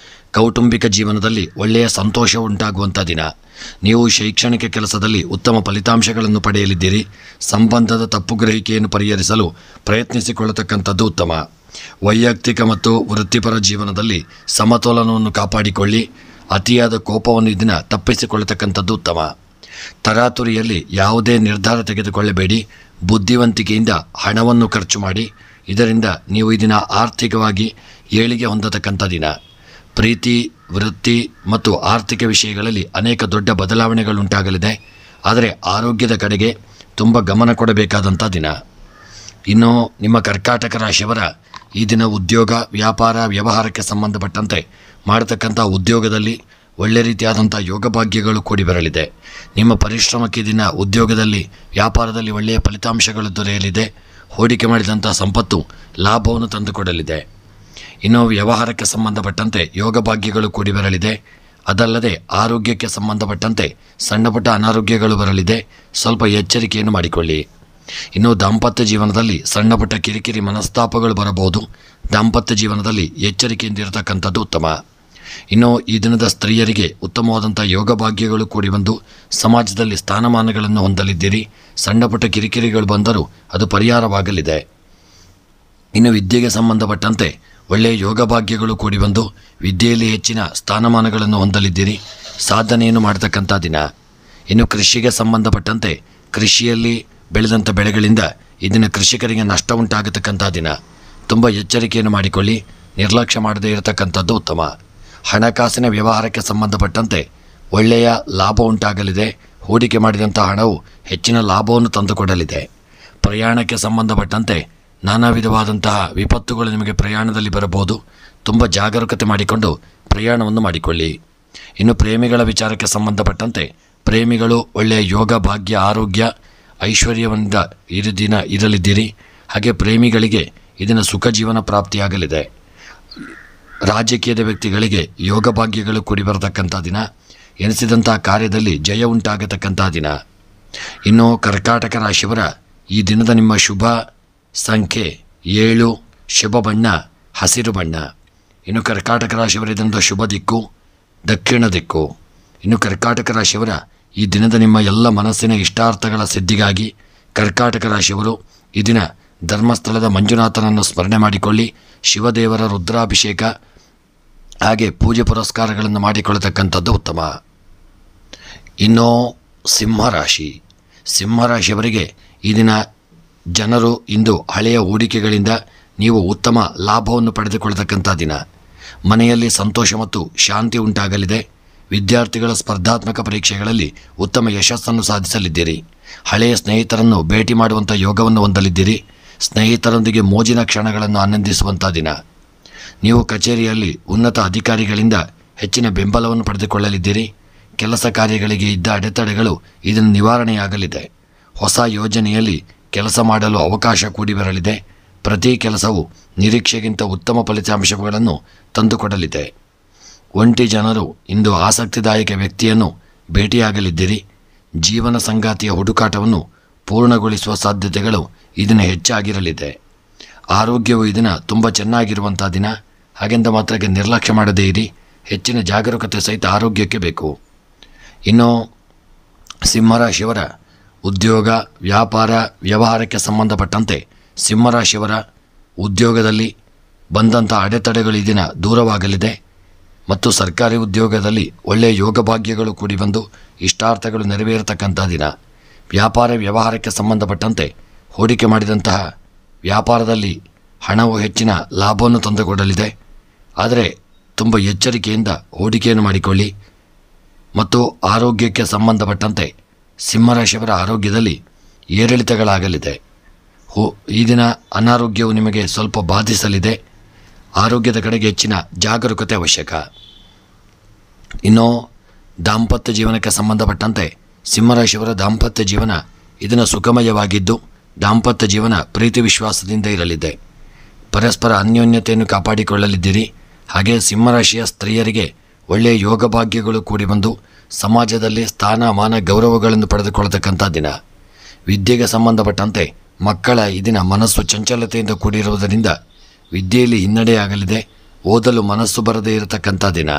Speaker 1: ಕೌಟುಂಬಿಕ ಜೀವನದಲ್ಲಿ ಒಳ್ಳೆಯ ಸಂತೋಷ ಉಂಟಾಗುವಂಥ ದಿನ. ನೀವು ಶೈಕ್ಷಣಿಕ ಕೆಲಸದಲ್ಲಿ ಉತ್ತಮ ಫಲಿತಾಂಶಗಳನ್ನು ಪಡೆಯಲಿದ್ದೀರಿ. ಸಂಬಂಧದ ತಪ್ಪುಗ್ರಹಿಕೆಯನ್ನು ಪರಿಹರಿಸಲು ಪ್ರಯತ್ನಿಸಿಕೊಳ್ಳತಕ್ಕಂಥದ್ದು ಉತ್ತಮ. ವೈಯಕ್ತಿಕ ಮತ್ತು ವೃತ್ತಿಪರ ಜೀವನದಲ್ಲಿ ಸಮತೋಲನವನ್ನು ಕಾಪಾಡಿಕೊಳ್ಳಿ. ಅತಿಯಾದ ಕೋಪವನ್ನು ಈ ದಿನ ತಪ್ಪಿಸಿಕೊಳ್ಳತಕ್ಕಂಥದ್ದು ಉತ್ತಮ. ತರಾತುರಿಯಲ್ಲಿ ಯಾವುದೇ ನಿರ್ಧಾರ ತೆಗೆದುಕೊಳ್ಳಬೇಡಿ. ಬುದ್ಧಿವಂತಿಕೆಯಿಂದ ಹಣವನ್ನು ಖರ್ಚು ಮಾಡಿ. ಇದರಿಂದ ನೀವು ಈ ದಿನ ಆರ್ಥಿಕವಾಗಿ ಏಳಿಗೆ ಹೊಂದತಕ್ಕಂಥ ದಿನ. ಪ್ರೀತಿ, ವೃತ್ತಿ ಮತ್ತು ಆರ್ಥಿಕ ವಿಷಯಗಳಲ್ಲಿ ಅನೇಕ ದೊಡ್ಡ ಬದಲಾವಣೆಗಳುಂಟಾಗಲಿದೆ. ಆದರೆ ಆರೋಗ್ಯದ ಕಡೆಗೆ ತುಂಬ ಗಮನ ಕೊಡಬೇಕಾದಂಥ ದಿನ. ಇನ್ನು ನಿಮ್ಮ ಕರ್ಕಾಟಕ ರಾಶಿಯವರ ಈ ದಿನ ಉದ್ಯೋಗ ವ್ಯಾಪಾರ ವ್ಯವಹಾರಕ್ಕೆ ಸಂಬಂಧಪಟ್ಟಂತೆ ಮಾಡತಕ್ಕಂಥ ಉದ್ಯೋಗದಲ್ಲಿ ಒಳ್ಳೆ ರೀತಿಯಾದಂಥ ಯೋಗ ಭಾಗ್ಯಗಳು ಕೂಡಿ ಬರಲಿದೆ. ನಿಮ್ಮ ಪರಿಶ್ರಮಕ್ಕೆ ದಿನ ಉದ್ಯೋಗದಲ್ಲಿ ವ್ಯಾಪಾರದಲ್ಲಿ ಒಳ್ಳೆಯ ಫಲಿತಾಂಶಗಳು ದೊರೆಯಲಿದೆ. ಹೂಡಿಕೆ ಮಾಡಿದಂಥ ಸಂಪತ್ತು ಲಾಭವನ್ನು ತಂದುಕೊಡಲಿದೆ. ಇನ್ನು ವ್ಯವಹಾರಕ್ಕೆ ಸಂಬಂಧಪಟ್ಟಂತೆ ಯೋಗ ಭಾಗ್ಯಗಳು ಕೂಡಿ ಬರಲಿದೆ. ಅದಲ್ಲದೆ ಆರೋಗ್ಯಕ್ಕೆ ಸಂಬಂಧಪಟ್ಟಂತೆ ಸಣ್ಣ ಪುಟ್ಟ ಅನಾರೋಗ್ಯಗಳು ಬರಲಿದೆ. ಸ್ವಲ್ಪ ಎಚ್ಚರಿಕೆಯನ್ನು ಮಾಡಿಕೊಳ್ಳಿ. ಇನ್ನು ದಾಂಪತ್ಯ ಜೀವನದಲ್ಲಿ ಸಣ್ಣ ಪುಟ್ಟ ಕಿರಿಕಿರಿ ಮನಸ್ತಾಪಗಳು ಬರಬಹುದು. ದಾಂಪತ್ಯ ಜೀವನದಲ್ಲಿ ಎಚ್ಚರಿಕೆಯಿಂದ ಇರತಕ್ಕಂಥದ್ದು ಉತ್ತಮ. ಇನ್ನು ಈ ದಿನದ ಸ್ತ್ರೀಯರಿಗೆ ಉತ್ತಮವಾದಂಥ ಯೋಗ ಭಾಗ್ಯಗಳು ಕೂಡಿ ಬಂದು ಸಮಾಜದಲ್ಲಿ ಸ್ಥಾನಮಾನಗಳನ್ನು ಹೊಂದಲಿದ್ದೀರಿ. ಸಣ್ಣ ಪುಟ್ಟ ಕಿರಿಕಿರಿಗಳು ಬಂದರೂ ಅದು ಪರಿಹಾರವಾಗಲಿದೆ. ಇನ್ನು ವಿದ್ಯೆಗೆ ಸಂಬಂಧಪಟ್ಟಂತೆ ಒಳ್ಳೆಯ ಯೋಗ ಭಾಗ್ಯಗಳು ಕೂಡಿ ಬಂದು ವಿದ್ಯೆಯಲ್ಲಿ ಹೆಚ್ಚಿನ ಸ್ಥಾನಮಾನಗಳನ್ನು ಹೊಂದಲಿದ್ದೀರಿ. ಸಾಧನೆಯನ್ನು ಮಾಡತಕ್ಕಂಥ ದಿನ. ಇನ್ನು ಕೃಷಿಗೆ ಸಂಬಂಧಪಟ್ಟಂತೆ ಕೃಷಿಯಲ್ಲಿ ಬೆಳೆದಂಥ ಬೆಳೆಗಳಿಂದ ಇದನ್ನು ಕೃಷಿಕರಿಗೆ ನಷ್ಟ ಉಂಟಾಗತಕ್ಕಂಥ ದಿನ. ತುಂಬ ಎಚ್ಚರಿಕೆಯನ್ನು ಮಾಡಿಕೊಳ್ಳಿ. ನಿರ್ಲಕ್ಷ್ಯ ಮಾಡದೇ ಇರತಕ್ಕಂಥದ್ದು ಉತ್ತಮ. ಹಣಕಾಸಿನ ವ್ಯವಹಾರಕ್ಕೆ ಸಂಬಂಧಪಟ್ಟಂತೆ ಒಳ್ಳೆಯ ಲಾಭ ಉಂಟಾಗಲಿದೆ. ಹೂಡಿಕೆ ಮಾಡಿದಂಥ ಹಣವು ಹೆಚ್ಚಿನ ಲಾಭವನ್ನು ತಂದುಕೊಡಲಿದೆ. ಪ್ರಯಾಣಕ್ಕೆ ಸಂಬಂಧಪಟ್ಟಂತೆ ನಾನಾ ವಿಧವಾದಂತಹ ವಿಪತ್ತುಗಳು ನಿಮಗೆ ಪ್ರಯಾಣದಲ್ಲಿ ಬರಬಹುದು. ತುಂಬ ಜಾಗರೂಕತೆ ಮಾಡಿಕೊಂಡು ಪ್ರಯಾಣವನ್ನು ಮಾಡಿಕೊಳ್ಳಿ. ಇನ್ನು ಪ್ರೇಮಿಗಳ ವಿಚಾರಕ್ಕೆ ಸಂಬಂಧಪಟ್ಟಂತೆ ಪ್ರೇಮಿಗಳು ಒಳ್ಳೆಯ ಯೋಗ ಭಾಗ್ಯ ಆರೋಗ್ಯ ಐಶ್ವರ್ಯದಿಂದ ದಿನ ಇರಲಿದ್ದೀರಿ. ಹಾಗೆ ಪ್ರೇಮಿಗಳಿಗೆ ಇದನ್ನು ಸುಖ ಜೀವನ ಪ್ರಾಪ್ತಿಯಾಗಲಿದೆ. ರಾಜಕೀಯದ ವ್ಯಕ್ತಿಗಳಿಗೆ ಯೋಗ ಭಾಗ್ಯಗಳು ಕೂಡಿ ಬರತಕ್ಕಂಥ ದಿನ. ಎನಿಸಿದಂಥ ಕಾರ್ಯದಲ್ಲಿ ಜಯ ಉಂಟಾಗತಕ್ಕಂಥ ದಿನ. ಇನ್ನು ಕರ್ಕಾಟಕ ರಾಶಿಯವರ ಈ ದಿನದ ನಿಮ್ಮ ಶುಭ ಸಂಖ್ಯೆ 7 ಶುಭ ಬಣ್ಣ ಹಸಿರು ಬಣ್ಣ. ಇನ್ನು ಕರ್ಕಾಟಕ ರಾಶಿಯವರ ದಿನದ ಶುಭ ದಿಕ್ಕು ದಕ್ಷಿಣ ದಿಕ್ಕು. ಇನ್ನು ಕರ್ಕಾಟಕ ರಾಶಿಯವರ ಈ ದಿನದ ನಿಮ್ಮ ಎಲ್ಲ ಮನಸ್ಸಿನ ಇಷ್ಟಾರ್ಥಗಳ ಸಿದ್ಧಿಗಾಗಿ ಕರ್ಕಾಟಕ ರಾಶಿಯವರು ಈ ದಿನ ಧರ್ಮಸ್ಥಳದ ಮಂಜುನಾಥನನ್ನು ಸ್ಮರಣೆ ಮಾಡಿಕೊಳ್ಳಿ. ಶಿವದೇವರ ರುದ್ರಾಭಿಷೇಕ ಹಾಗೆ ಪೂಜೆ ಪುರಸ್ಕಾರಗಳನ್ನು ಮಾಡಿಕೊಳ್ಳತಕ್ಕಂಥದ್ದು ಉತ್ತಮ. ಇನ್ನು ಸಿಂಹರಾಶಿಯವರಿಗೆ ಈ ದಿನ ಜನರು ಇಂದು ಹಳೆಯ ಹೂಡಿಕೆಗಳಿಂದ ನೀವು ಉತ್ತಮ ಲಾಭವನ್ನು ಪಡೆದುಕೊಳ್ಳತಕ್ಕಂಥ ದಿನ. ಮನೆಯಲ್ಲಿ ಸಂತೋಷ ಮತ್ತು ಶಾಂತಿ ಉಂಟಾಗಲಿದೆ. ವಿದ್ಯಾರ್ಥಿಗಳ ಸ್ಪರ್ಧಾತ್ಮಕ ಪರೀಕ್ಷೆಗಳಲ್ಲಿ ಉತ್ತಮ ಯಶಸ್ಸನ್ನು ಸಾಧಿಸಲಿದ್ದೀರಿ. ಹಳೆಯ ಸ್ನೇಹಿತರನ್ನು ಭೇಟಿ ಮಾಡುವಂಥ ಯೋಗವನ್ನು ಹೊಂದಲಿದ್ದೀರಿ. ಸ್ನೇಹಿತರೊಂದಿಗೆ ಮೋಜಿನ ಕ್ಷಣಗಳನ್ನು ಆನಂದಿಸುವಂಥ ದಿನ. ನೀವು ಕಚೇರಿಯಲ್ಲಿ ಉನ್ನತ ಅಧಿಕಾರಿಗಳಿಂದ ಹೆಚ್ಚಿನ ಬೆಂಬಲವನ್ನು ಪಡೆದುಕೊಳ್ಳಲಿದ್ದೀರಿ. ಕೆಲಸ ಕಾರ್ಯಗಳಿಗೆ ಇದ್ದ ಅಡೆತಡೆಗಳು ಇದನ್ನು ನಿವಾರಣೆಯಾಗಲಿದೆ. ಹೊಸ ಯೋಜನೆಯಲ್ಲಿ ಕೆಲಸ ಮಾಡಲು ಅವಕಾಶ ಕೂಡಿ ಬರಲಿದೆ. ಪ್ರತಿ ಕೆಲಸವು ನಿರೀಕ್ಷೆಗಿಂತ ಉತ್ತಮ ಫಲಿತಾಂಶಗಳನ್ನು ತಂದುಕೊಡಲಿದೆ. ಒಂಟಿ ಜನರು ಇಂದು ಆಸಕ್ತಿದಾಯಕ ವ್ಯಕ್ತಿಯನ್ನು ಭೇಟಿಯಾಗಲಿದ್ದೀರಿ. ಜೀವನ ಸಂಗಾತಿಯ ಹುಡುಕಾಟವನ್ನು ಪೂರ್ಣಗೊಳಿಸುವ ಸಾಧ್ಯತೆಗಳು ಇದನ್ನು ಹೆಚ್ಚಾಗಿರಲಿದೆ. ಆರೋಗ್ಯವು ಇದನ್ನು ತುಂಬ ಚೆನ್ನಾಗಿರುವಂಥ ದಿನ. ಹಾಗೆಂದ ಮಾತ್ರಕ್ಕೆ ನಿರ್ಲಕ್ಷ್ಯ ಮಾಡದೇ ಇರಿ. ಹೆಚ್ಚಿನ ಜಾಗರೂಕತೆ ಸಹಿತ ಆರೋಗ್ಯಕ್ಕೆ ಬೇಕು. ಇನ್ನು ಸಿಂಹರಾಶಿಯವರ ಉದ್ಯೋಗ ವ್ಯಾಪಾರ ವ್ಯವಹಾರಕ್ಕೆ ಸಂಬಂಧಪಟ್ಟಂತೆ ಸಿಂಹರಾಶಿಯವರ ಉದ್ಯೋಗದಲ್ಲಿ ಬಂದಂಥ ಅಡೆತಡೆಗಳು ಈ ದಿನ ದೂರವಾಗಲಿದೆ ಮತ್ತು ಸರ್ಕಾರಿ ಉದ್ಯೋಗದಲ್ಲಿ ಒಳ್ಳೆಯ ಯೋಗಭಾಗ್ಯಗಳು ಕೂಡಿ ಬಂದು ಇಷ್ಟಾರ್ಥಗಳು ನೆರವೇರತಕ್ಕಂಥ ದಿನ. ವ್ಯಾಪಾರ ವ್ಯವಹಾರಕ್ಕೆ ಸಂಬಂಧಪಟ್ಟಂತೆ ಹೂಡಿಕೆ ಮಾಡಿದಂತಹ ವ್ಯಾಪಾರದಲ್ಲಿ ಹಣವು ಹೆಚ್ಚಿನ ಲಾಭವನ್ನು ತಂದುಕೊಡಲಿದೆ. ಆದರೆ ತುಂಬ ಎಚ್ಚರಿಕೆಯಿಂದ ಹೂಡಿಕೆಯನ್ನು ಮಾಡಿಕೊಳ್ಳಿ. ಮತ್ತು ಆರೋಗ್ಯಕ್ಕೆ ಸಂಬಂಧಪಟ್ಟಂತೆ ಸಿಂಹರಾಶಿಯವರ ಆರೋಗ್ಯದಲ್ಲಿ ಏರಿಳಿತಗಳಾಗಲಿದೆ. ಈ ದಿನ ಅನಾರೋಗ್ಯವು ನಿಮಗೆ ಸ್ವಲ್ಪ ಬಾಧಿಸಲಿದೆ. ಆರೋಗ್ಯದ ಕಡೆಗೆ ಹೆಚ್ಚಿನ ಜಾಗರೂಕತೆ ಅವಶ್ಯಕ. ಇನ್ನು ದಾಂಪತ್ಯ ಜೀವನಕ್ಕೆ ಸಂಬಂಧಪಟ್ಟಂತೆ ಸಿಂಹರಾಶಿಯವರ ದಾಂಪತ್ಯ ಜೀವನ ಇದನ್ನು ಸುಖಮಯವಾಗಿದ್ದು ದಾಂಪತ್ಯ ಜೀವನ ಪ್ರೀತಿ ವಿಶ್ವಾಸದಿಂದ ಇರಲಿದೆ. ಪರಸ್ಪರ ಅನ್ಯೋನ್ಯತೆಯನ್ನು ಕಾಪಾಡಿಕೊಳ್ಳಲಿದ್ದೀರಿ. ಹಾಗೆ ಸಿಂಹರಾಶಿಯ ಸ್ತ್ರೀಯರಿಗೆ ಒಳ್ಳೆಯ ಯೋಗಭಾಗ್ಯಗಳು ಕೂಡಿ ಬಂದು ಸಮಾಜದಲ್ಲಿ ಸ್ಥಾನಮಾನ ಗೌರವಗಳನ್ನು ಪಡೆದುಕೊಳ್ಳತಕ್ಕಂಥ ದಿನ. ವಿದ್ಯೆಗೆ ಸಂಬಂಧಪಟ್ಟಂತೆ ಮಕ್ಕಳ ಈ ದಿನ ಮನಸ್ಸು ಚಂಚಲತೆಯಿಂದ ಕೂಡಿರುವುದರಿಂದ ವಿದ್ಯೆಯಲ್ಲಿ ಹಿನ್ನಡೆಯಾಗಲಿದೆ. ಓದಲು ಮನಸ್ಸು ಬರದೇ ಇರತಕ್ಕಂಥ ದಿನ.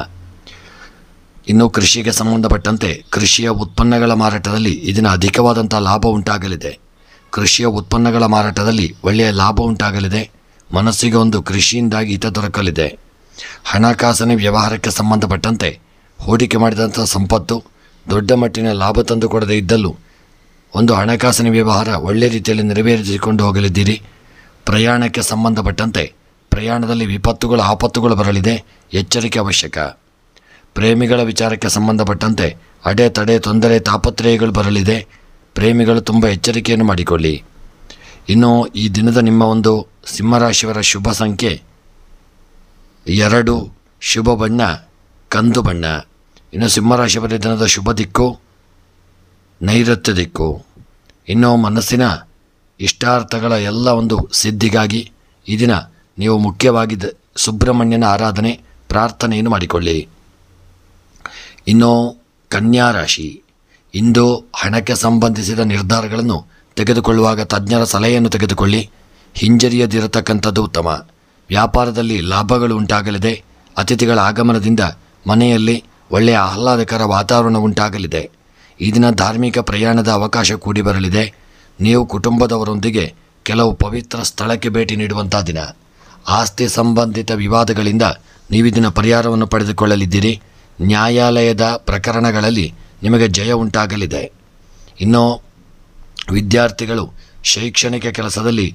Speaker 1: ಇನ್ನು ಕೃಷಿಗೆ ಸಂಬಂಧಪಟ್ಟಂತೆ ಕೃಷಿಯ ಉತ್ಪನ್ನಗಳ ಮಾರಾಟದಲ್ಲಿ ಇದನ್ನು ಅಧಿಕವಾದಂಥ ಲಾಭ ಉಂಟಾಗಲಿದೆ. ಕೃಷಿಯ ಉತ್ಪನ್ನಗಳ ಮಾರಾಟದಲ್ಲಿ ಒಳ್ಳೆಯ ಲಾಭ ಉಂಟಾಗಲಿದೆ. ಮನಸ್ಸಿಗೆ ಒಂದು ಕೃಷಿಯಿಂದಾಗಿ ಹಿತ ದೊರಕಲಿದೆ. ಹಣಕಾಸಿನ ವ್ಯವಹಾರಕ್ಕೆ ಸಂಬಂಧಪಟ್ಟಂತೆ ಹೂಡಿಕೆ ಮಾಡಿದಂಥ ಸಂಪತ್ತು ದೊಡ್ಡ ಮಟ್ಟಿನ ಲಾಭ ತಂದುಕೊಡದೇ ಇದ್ದಲ್ಲೂ ಒಂದು ಹಣಕಾಸಿನ ವ್ಯವಹಾರ ಒಳ್ಳೆಯ ರೀತಿಯಲ್ಲಿ ನೆರವೇರಿಸಿಕೊಂಡು ಹೋಗಲಿದ್ದೀರಿ. ಪ್ರಯಾಣಕ್ಕೆ ಸಂಬಂಧಪಟ್ಟಂತೆ ಪ್ರಯಾಣದಲ್ಲಿ ವಿಪತ್ತುಗಳು ಆಪತ್ತುಗಳು ಬರಲಿದೆ. ಎಚ್ಚರಿಕೆ ಅವಶ್ಯಕ. ಪ್ರೇಮಿಗಳ ವಿಚಾರಕ್ಕೆ ಸಂಬಂಧಪಟ್ಟಂತೆ ಅಡೆತಡೆ ತೊಂದರೆ ತಾಪತ್ರಯಗಳು ಬರಲಿದೆ. ಪ್ರೇಮಿಗಳು ತುಂಬ ಎಚ್ಚರಿಕೆಯನ್ನು ಮಾಡಿಕೊಳ್ಳಿ. ಇನ್ನು ಈ ದಿನದ ನಿಮ್ಮ ಒಂದು ಸಿಂಹರಾಶಿಯವರ ಶುಭ ಸಂಖ್ಯೆ 2, ಶುಭ ಬಣ್ಣ ಕಂದು ಬಣ್ಣ. ಇನ್ನು ಸಿಂಹರಾಶಿಯವರ ದಿನದ ಶುಭ ದಿಕ್ಕು ನೈಋತ್ಯ ದಿಕ್ಕು. ಇನ್ನು ಮನಸ್ಸಿನ ಇಷ್ಟಾರ್ಥಗಳ ಎಲ್ಲ ಒಂದು ಸಿದ್ಧಿಗಾಗಿ ಈ ದಿನ ನೀವು ಮುಖ್ಯವಾಗಿ ಸುಬ್ರಹ್ಮಣ್ಯನ ಆರಾಧನೆ ಪ್ರಾರ್ಥನೆಯನ್ನು ಮಾಡಿಕೊಳ್ಳಿ. ಇನ್ನು ಕನ್ಯಾ ರಾಶಿ. ಇಂದು ಹಣಕ್ಕೆ ಸಂಬಂಧಿಸಿದ ನಿರ್ಧಾರಗಳನ್ನು ತೆಗೆದುಕೊಳ್ಳುವಾಗ ತಜ್ಞರ ಸಲಹೆಯನ್ನು ತೆಗೆದುಕೊಳ್ಳಿ. ಹಿಂಜರಿಯದಿರತಕ್ಕಂಥದ್ದು ಉತ್ತಮ. ವ್ಯಾಪಾರದಲ್ಲಿ ಲಾಭಗಳು ಉಂಟಾಗಲಿದೆ. ಅತಿಥಿಗಳ ಆಗಮನದಿಂದ ಮನೆಯಲ್ಲಿ ಒಳ್ಳೆಯ ಆಹ್ಲಾದಕರ ವಾತಾವರಣ ಉಂಟಾಗಲಿದೆ. ಈ ದಿನ ಧಾರ್ಮಿಕ ಪ್ರಯಾಣದ ಅವಕಾಶ ಕೂಡಿ ಬರಲಿದೆ. ನೀವು ಕುಟುಂಬದವರೊಂದಿಗೆ ಕೆಲವು ಪವಿತ್ರ ಸ್ಥಳಕ್ಕೆ ಭೇಟಿ ನೀಡುವಂಥ ದಿನ. ಆಸ್ತಿ ಸಂಬಂಧಿತ ವಿವಾದಗಳಿಂದ ನೀವು ಇದನ್ನು ಪರಿಹಾರವನ್ನು ಪಡೆದುಕೊಳ್ಳಲಿದ್ದೀರಿ. ನ್ಯಾಯಾಲಯದ ಪ್ರಕರಣಗಳಲ್ಲಿ ನಿಮಗೆ ಜಯ ಉಂಟಾಗಲಿದೆ. ಇನ್ನು ವಿದ್ಯಾರ್ಥಿಗಳು ಶೈಕ್ಷಣಿಕ ಕೆಲಸದಲ್ಲಿ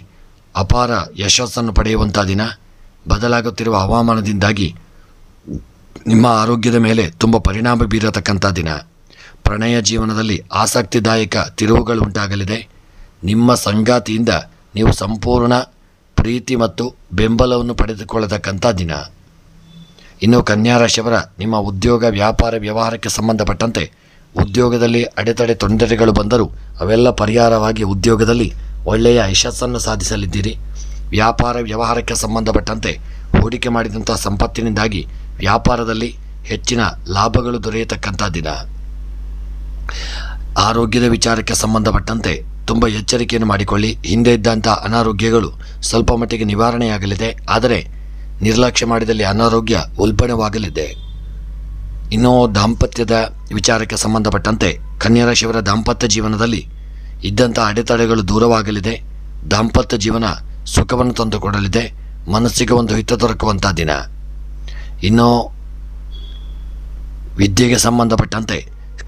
Speaker 1: ಅಪಾರ ಯಶಸ್ಸನ್ನು ಪಡೆಯುವಂಥ ದಿನ. ಬದಲಾಗುತ್ತಿರುವ ಹವಾಮಾನದಿಂದಾಗಿ ನಿಮ್ಮ ಆರೋಗ್ಯದ ಮೇಲೆ ತುಂಬ ಪರಿಣಾಮ ಬೀರತಕ್ಕಂಥ ದಿನ. ಪ್ರಣಯ ಜೀವನದಲ್ಲಿ ಆಸಕ್ತಿದಾಯಕ ತಿರುವುಗಳು ಉಂಟಾಗಲಿದೆ. ನಿಮ್ಮ ಸಂಗಾತಿಯಿಂದ ನೀವು ಸಂಪೂರ್ಣ ಪ್ರೀತಿ ಮತ್ತು ಬೆಂಬಲವನ್ನು ಪಡೆದುಕೊಳ್ಳತಕ್ಕಂಥ ದಿನ. ಇನ್ನು ಕನ್ಯಾ ರಾಶಿಯವರ ನಿಮ್ಮ ಉದ್ಯೋಗ ವ್ಯಾಪಾರ ವ್ಯವಹಾರಕ್ಕೆ ಸಂಬಂಧಪಟ್ಟಂತೆ ಉದ್ಯೋಗದಲ್ಲಿ ಅಡೆತಡೆ ತೊಂದರೆಗಳು ಬಂದರೂ ಅವೆಲ್ಲ ಪರಿಹಾರವಾಗಿ ಉದ್ಯೋಗದಲ್ಲಿ ಒಳ್ಳೆಯ ಯಶಸ್ಸನ್ನು ಸಾಧಿಸಲಿದ್ದೀರಿ. ವ್ಯಾಪಾರ ವ್ಯವಹಾರಕ್ಕೆ ಸಂಬಂಧಪಟ್ಟಂತೆ ಹೂಡಿಕೆ ಮಾಡಿದಂಥ ಸಂಪತ್ತಿನಿಂದಾಗಿ ವ್ಯಾಪಾರದಲ್ಲಿ ಹೆಚ್ಚಿನ ಲಾಭಗಳು ದೊರೆಯತಕ್ಕಂಥ ದಿನ. ಆರೋಗ್ಯದ ವಿಚಾರಕ್ಕೆ ಸಂಬಂಧಪಟ್ಟಂತೆ ತುಂಬ ಎಚ್ಚರಿಕೆಯನ್ನು ಮಾಡಿಕೊಳ್ಳಿ. ಹಿಂದೆ ಇದ್ದಂಥ ಅನಾರೋಗ್ಯಗಳು ಸ್ವಲ್ಪ ಮಟ್ಟಿಗೆ ನಿವಾರಣೆಯಾಗಲಿದೆ, ಆದರೆ ನಿರ್ಲಕ್ಷ್ಯ ಮಾಡಿದಲ್ಲಿ ಅನಾರೋಗ್ಯ ಉಲ್ಬಣವಾಗಲಿದೆ. ಇನ್ನು ದಾಂಪತ್ಯದ ವಿಚಾರಕ್ಕೆ ಸಂಬಂಧಪಟ್ಟಂತೆ ಕನ್ಯಾ ರಾಶಿಯವರ ದಾಂಪತ್ಯ ಜೀವನದಲ್ಲಿ ಇದ್ದಂಥ ಅಡೆತಡೆಗಳು ದೂರವಾಗಲಿದೆ. ದಾಂಪತ್ಯ ಜೀವನ ಸುಖವನ್ನು ತಂದುಕೊಡಲಿದೆ. ಮನಸ್ಸಿಗೆ ಒಂದು ಹಿತ ದೊರಕುವಂಥ ದಿನ. ಇನ್ನು ವಿದ್ಯೆಗೆ ಸಂಬಂಧಪಟ್ಟಂತೆ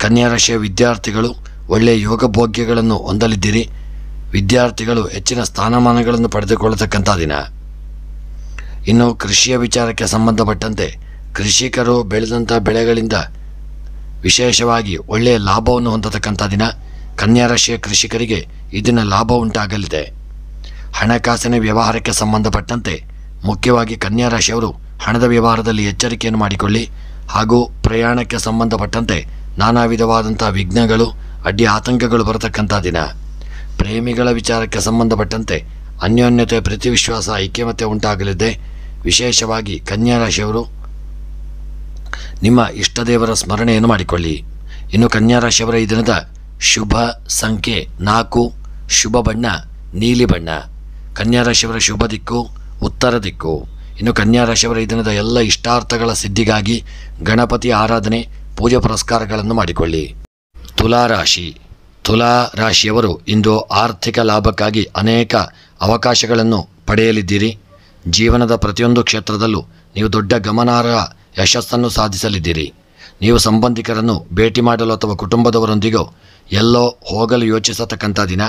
Speaker 1: ಕನ್ಯಾ ರಾಶಿಯ ವಿದ್ಯಾರ್ಥಿಗಳು ಒಳ್ಳೆಯ ಯೋಗ ಭೋಗ್ಯಗಳನ್ನು ಹೊಂದಲಿದ್ದೀರಿ. ವಿದ್ಯಾರ್ಥಿಗಳು ಹೆಚ್ಚಿನ ಸ್ಥಾನಮಾನಗಳನ್ನು ಪಡೆದುಕೊಳ್ಳತಕ್ಕಂಥ ದಿನ. ಇನ್ನು ಕೃಷಿಯ ವಿಚಾರಕ್ಕೆ ಸಂಬಂಧಪಟ್ಟಂತೆ ಕೃಷಿಕರು ಬೆಳೆದಂಥ ಬೆಳೆಗಳಿಂದ ವಿಶೇಷವಾಗಿ ಒಳ್ಳೆಯ ಲಾಭವನ್ನು ಹೊಂದತಕ್ಕಂಥ ದಿನ. ಕನ್ಯಾ ರಾಶಿಯ ಕೃಷಿಕರಿಗೆ ಇದನ್ನ ಲಾಭ ಉಂಟಾಗಲಿದೆ. ಹಣಕಾಸಿನ ವ್ಯವಹಾರಕ್ಕೆ ಸಂಬಂಧಪಟ್ಟಂತೆ ಮುಖ್ಯವಾಗಿ ಕನ್ಯಾ ರಾಶಿಯವರು ಹಣದ ವ್ಯವಹಾರದಲ್ಲಿ ಎಚ್ಚರಿಕೆಯನ್ನು ಮಾಡಿಕೊಳ್ಳಿ. ಹಾಗೂ ಪ್ರಯಾಣಕ್ಕೆ ಸಂಬಂಧಪಟ್ಟಂತೆ ನಾನಾ ವಿಧವಾದಂಥ ವಿಘ್ನಗಳು, ಅಡ್ಡಿ ಆತಂಕಗಳು ಬರತಕ್ಕಂಥ ದಿನ. ಪ್ರೇಮಿಗಳ ವಿಚಾರಕ್ಕೆ ಸಂಬಂಧಪಟ್ಟಂತೆ ಅನ್ಯೋನ್ಯತೆ, ಪ್ರೀತಿ, ವಿಶ್ವಾಸ, ಐಕ್ಯಮತ್ಯ ಉಂಟಾಗಲಿದೆ. ವಿಶೇಷವಾಗಿ ಕನ್ಯಾ ರಾಶಿಯವರು ನಿಮ್ಮ ಇಷ್ಟದೇವರ ಸ್ಮರಣೆಯನ್ನು ಮಾಡಿಕೊಳ್ಳಿ. ಇನ್ನು ಕನ್ಯಾ ರಾಶಿಯವರ ಈ ದಿನದ ಶುಭ ಸಂಖ್ಯೆ 4, ಶುಭ ಬಣ್ಣ ನೀಲಿ ಬಣ್ಣ. ಕನ್ಯಾ ರಾಶಿಯವರ ಶುಭ ದಿಕ್ಕು ಉತ್ತರ ದಿಕ್ಕು. ಇನ್ನು ಕನ್ಯಾ ರಾಶಿಯವರ ಈ ದಿನದ ಎಲ್ಲ ಇಷ್ಟಾರ್ಥಗಳ ಸಿದ್ಧಿಗಾಗಿ ಗಣಪತಿ ಆರಾಧನೆ, ಪೂಜೆ ಪುರಸ್ಕಾರಗಳನ್ನು ಮಾಡಿಕೊಳ್ಳಿ. ತುಲಾರಾಶಿ. ತುಲಾ ರಾಶಿಯವರು ಇಂದು ಆರ್ಥಿಕ ಲಾಭಕ್ಕಾಗಿ ಅನೇಕ ಅವಕಾಶಗಳನ್ನು ಪಡೆಯಲಿದ್ದೀರಿ. ಜೀವನದ ಪ್ರತಿಯೊಂದು ಕ್ಷೇತ್ರದಲ್ಲೂ ನೀವು ದೊಡ್ಡ ಗಮನಾರ್ಹ ಯಶಸ್ಸನ್ನು ಸಾಧಿಸಲಿದ್ದೀರಿ. ನೀವು ಸಂಬಂಧಿಕರನ್ನು ಭೇಟಿ ಮಾಡಲು ಅಥವಾ ಕುಟುಂಬದವರೊಂದಿಗೂ ಎಲ್ಲೋ ಹೋಗಲು ಯೋಚಿಸತಕ್ಕಂಥ ದಿನ.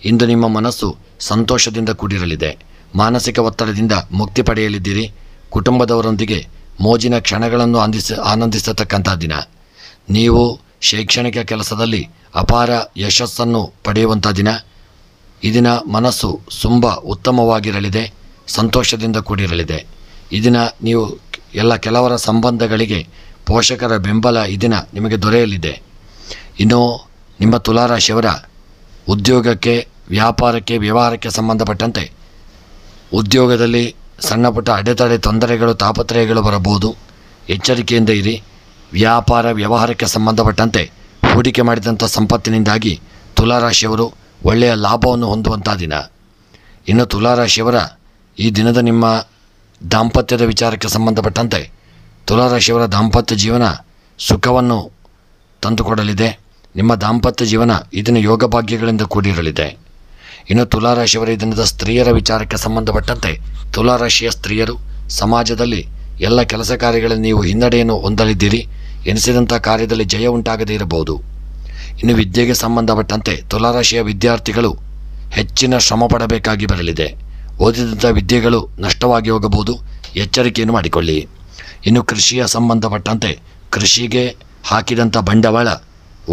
Speaker 1: ಇಂದು ನಿಮ್ಮ ಮನಸ್ಸು ಸಂತೋಷದಿಂದ ಕೂಡಿರಲಿದೆ. ಮಾನಸಿಕ ಒತ್ತಡದಿಂದ ಮುಕ್ತಿ ಪಡೆಯಲಿದ್ದೀರಿ. ಕುಟುಂಬದವರೊಂದಿಗೆ ಮೋಜಿನ ಕ್ಷಣಗಳನ್ನು ಆನಂದಿಸತಕ್ಕಂಥ ದಿನ. ನೀವು ಶೈಕ್ಷಣಿಕ ಕೆಲಸದಲ್ಲಿ ಅಪಾರ ಯಶಸ್ಸನ್ನು ಪಡೆಯುವಂಥ ದಿನ. ಈ ದಿನ ಮನಸ್ಸು ತುಂಬ ಉತ್ತಮವಾಗಿರಲಿದೆ, ಸಂತೋಷದಿಂದ ಕೂಡಿರಲಿದೆ. ಈ ದಿನ ನೀವು ಕೆಲವರ ಸಂಬಂಧಗಳಿಗೆ ಪೋಷಕರ ಬೆಂಬಲ ಈ ದಿನ ನಿಮಗೆ ದೊರೆಯಲಿದೆ. ಇನ್ನು ನಿಮ್ಮ ತುಲಾರಾಶಿಯವರ ಉದ್ಯೋಗಕ್ಕೆ, ವ್ಯಾಪಾರಕ್ಕೆ, ವ್ಯವಹಾರಕ್ಕೆ ಸಂಬಂಧಪಟ್ಟಂತೆ ಉದ್ಯೋಗದಲ್ಲಿ ಸಣ್ಣ ಪುಟ್ಟ ಅಡೆತಡೆ, ತೊಂದರೆಗಳು, ತಾಪತ್ರಯಗಳು ಬರಬಹುದು. ಎಚ್ಚರಿಕೆಯಿಂದ ಇರಿ. ವ್ಯಾಪಾರ ವ್ಯವಹಾರಕ್ಕೆ ಸಂಬಂಧಪಟ್ಟಂತೆ ಹೂಡಿಕೆ ಮಾಡಿದಂಥ ಸಂಪತ್ತಿನಿಂದಾಗಿ ತುಲಾರಾಶಿಯವರು ಒಳ್ಳೆಯ ಲಾಭವನ್ನು ಹೊಂದುವಂಥ ದಿನ. ಇನ್ನು ತುಲಾರಾಶಿಯವರ ಈ ದಿನದ ನಿಮ್ಮ ದಾಂಪತ್ಯದ ವಿಚಾರಕ್ಕೆ ಸಂಬಂಧಪಟ್ಟಂತೆ ತುಲಾರಾಶಿಯವರ ದಾಂಪತ್ಯ ಜೀವನ ಸುಖವನ್ನು ತಂದುಕೊಡಲಿದೆ. ನಿಮ್ಮ ದಾಂಪತ್ಯ ಜೀವನ ಇದನ್ನು ಯೋಗ ಭಾಗ್ಯಗಳಿಂದ ಕೂಡಿರಲಿದೆ. ಇನ್ನು ತುಲಾರಾಶಿಯವರ ಈ ದಿನದ ಸ್ತ್ರೀಯರ ವಿಚಾರಕ್ಕೆ ಸಂಬಂಧಪಟ್ಟಂತೆ ತುಲಾರಾಶಿಯ ಸ್ತ್ರೀಯರು ಸಮಾಜದಲ್ಲಿ ಎಲ್ಲ ಕೆಲಸ ಕಾರ್ಯಗಳಲ್ಲಿ ನೀವು ಹಿನ್ನಡೆಯನ್ನು ಹೊಂದಲಿದ್ದೀರಿ. ಎನಿಸಿದಂಥ ಕಾರ್ಯದಲ್ಲಿ ಜಯ ಉಂಟಾಗದೇ ಇರಬಹುದು. ಇನ್ನು ವಿದ್ಯೆಗೆ ಸಂಬಂಧಪಟ್ಟಂತೆ ತುಲಾರಾಶಿಯ ವಿದ್ಯಾರ್ಥಿಗಳು ಹೆಚ್ಚಿನ ಶ್ರಮ ಪಡಬೇಕಾಗಿ ಬರಲಿದೆ. ಓದಿದಂಥ ವಿದ್ಯೆಗಳು ನಷ್ಟವಾಗಿ ಹೋಗಬಹುದು. ಎಚ್ಚರಿಕೆಯನ್ನು ಮಾಡಿಕೊಳ್ಳಿ. ಇನ್ನು ಕೃಷಿಯ ಸಂಬಂಧಪಟ್ಟಂತೆ ಕೃಷಿಗೆ ಹಾಕಿದಂಥ ಬಂಡವಾಳ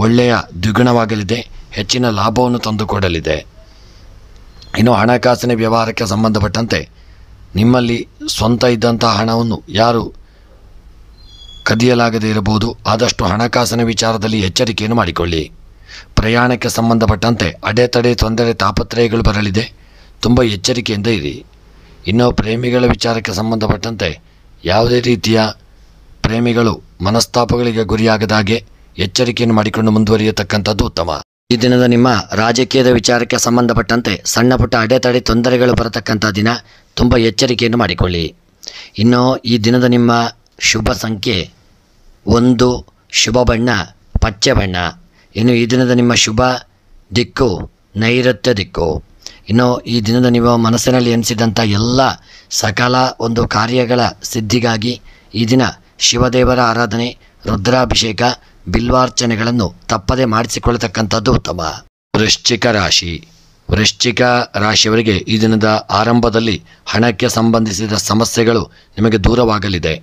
Speaker 1: ಒಳ್ಳೆಯ ದ್ವಿಗುಣವಾಗಲಿದೆ, ಹೆಚ್ಚಿನ ಲಾಭವನ್ನು ತಂದುಕೊಡಲಿದೆ. ಇನ್ನು ಹಣಕಾಸಿನ ವ್ಯವಹಾರಕ್ಕೆ ಸಂಬಂಧಪಟ್ಟಂತೆ ನಿಮ್ಮಲ್ಲಿ ಸ್ವಂತ ಇದ್ದಂಥ ಹಣವನ್ನು ಯಾರು ಕದಿಯಲಾಗದೇ ಇರಬಹುದು. ಆದಷ್ಟು ಹಣಕಾಸಿನ ವಿಚಾರದಲ್ಲಿ ಎಚ್ಚರಿಕೆಯನ್ನು ಮಾಡಿಕೊಳ್ಳಿ. ಪ್ರಯಾಣಕ್ಕೆ ಸಂಬಂಧಪಟ್ಟಂತೆ ಅಡೆತಡೆ, ತೊಂದರೆ, ತಾಪತ್ರಯಗಳು ಬರಲಿದೆ. ತುಂಬ ಎಚ್ಚರಿಕೆಯಿಂದ ಇರಿ. ಇನ್ನು ಪ್ರೇಮಿಗಳ ವಿಚಾರಕ್ಕೆ ಸಂಬಂಧಪಟ್ಟಂತೆ ಯಾವುದೇ ರೀತಿಯ ಪ್ರೇಮಿಗಳು ಮನಸ್ತಾಪಗಳಿಗೆ ಗುರಿಯಾಗದಾಗೆ ಎಚ್ಚರಿಕೆಯನ್ನು ಮಾಡಿಕೊಂಡು ಮುಂದುವರಿಯತಕ್ಕಂಥದ್ದು ಉತ್ತಮ. ಈ ದಿನದ ನಿಮ್ಮ ರಾಜಕೀಯದ ವಿಚಾರಕ್ಕೆ ಸಂಬಂಧಪಟ್ಟಂತೆ ಸಣ್ಣ ಪುಟ್ಟ ಅಡೆತಡೆ, ತೊಂದರೆಗಳು ಬರತಕ್ಕಂಥ ದಿನ. ತುಂಬ ಎಚ್ಚರಿಕೆಯನ್ನು ಮಾಡಿಕೊಳ್ಳಿ. ಇನ್ನು ಈ ದಿನದ ನಿಮ್ಮ ಶುಭ ಸಂಖ್ಯೆ 1, ಶುಭ ಬಣ್ಣ ಪಚ್ಚೆ ಬಣ್ಣ. ಇನ್ನು ಈ ದಿನದ ನಿಮ್ಮ ಶುಭ ದಿಕ್ಕು ನೈಋತ್ಯ ದಿಕ್ಕು. ಇನ್ನು ಈ ದಿನದ ನಿಮ್ಮ ಮನಸ್ಸಿನಲ್ಲಿ ಎನಿಸಿದಂಥ ಎಲ್ಲ ಸಕಲ ಒಂದು ಕಾರ್ಯಗಳ ಸಿದ್ಧಿಗಾಗಿ ಈ ದಿನ ಶಿವದೇವರ ಆರಾಧನೆ, ರುದ್ರಾಭಿಷೇಕ, ಬಿಲ್ವಾರ್ಚನೆಗಳನ್ನು ತಪ್ಪದೆ ಮಾಡಿಸಿಕೊಳ್ಳತಕ್ಕಂಥದ್ದು ಉತ್ತಮ. ವೃಶ್ಚಿಕ ರಾಶಿ. ವೃಶ್ಚಿಕ ರಾಶಿಯವರಿಗೆ ಈ ದಿನದ ಆರಂಭದಲ್ಲಿ ಹಣಕ್ಕೆ ಸಂಬಂಧಿಸಿದ ಸಮಸ್ಯೆಗಳು ನಿಮಗೆ ದೂರವಾಗಲಿದೆ.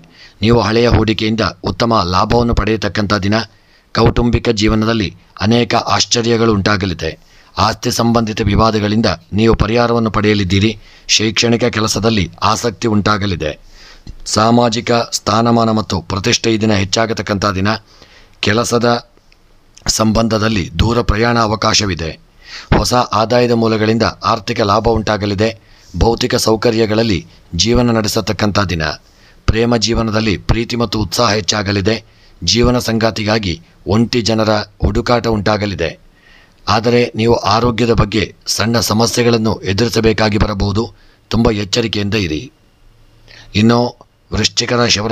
Speaker 1: ನೀವು ಹಳೆಯ ಹೂಡಿಕೆಯಿಂದ ಉತ್ತಮ ಲಾಭವನ್ನು ಪಡೆಯತಕ್ಕಂಥ ದಿನ. ಕೌಟುಂಬಿಕ ಜೀವನದಲ್ಲಿ ಅನೇಕ ಆಶ್ಚರ್ಯಗಳು ಉಂಟಾಗಲಿದೆ. ಆಸ್ತಿ ಸಂಬಂಧಿತ ವಿವಾದಗಳಿಂದ ನೀವು ಪರಿಹಾರವನ್ನು ಪಡೆಯಲಿದ್ದೀರಿ. ಶೈಕ್ಷಣಿಕ ಕೆಲಸದಲ್ಲಿ ಆಸಕ್ತಿ ಉಂಟಾಗಲಿದೆ. ಸಾಮಾಜಿಕ ಸ್ಥಾನಮಾನ ಮತ್ತು ಪ್ರತಿಷ್ಠೆ ಈ ದಿನ ಹೆಚ್ಚಾಗತಕ್ಕಂಥ ದಿನ. ಕೆಲಸದ ಸಂಬಂಧದಲ್ಲಿ ದೂರ ಪ್ರಯಾಣ ಅವಕಾಶವಿದೆ. ಹೊಸ ಆದಾಯದ ಮೂಲಗಳಿಂದ ಆರ್ಥಿಕ ಲಾಭ ಉಂಟಾಗಲಿದೆ. ಭೌತಿಕ ಸೌಕರ್ಯಗಳಲ್ಲಿ ಜೀವನ ನಡೆಸತಕ್ಕಂಥ ದಿನ. ಪ್ರೇಮ ಜೀವನದಲ್ಲಿ ಪ್ರೀತಿ ಮತ್ತು ಉತ್ಸಾಹ ಹೆಚ್ಚಾಗಲಿದೆ. ಜೀವನ ಸಂಗಾತಿಗಾಗಿ ಒಂಟಿ ಜನರ ಹುಡುಕಾಟ ಉಂಟಾಗಲಿದೆ. ಆದರೆ ನೀವು ಆರೋಗ್ಯದ ಬಗ್ಗೆ ಸಣ್ಣ ಸಮಸ್ಯೆಗಳನ್ನು ಎದುರಿಸಬೇಕಾಗಿ ಬರಬಹುದು. ತುಂಬ ಎಚ್ಚರಿಕೆಯಿಂದ ಇರಿ. ಇನ್ನು ವೃಶ್ಚಿಕ ರಾಶಿಯವರ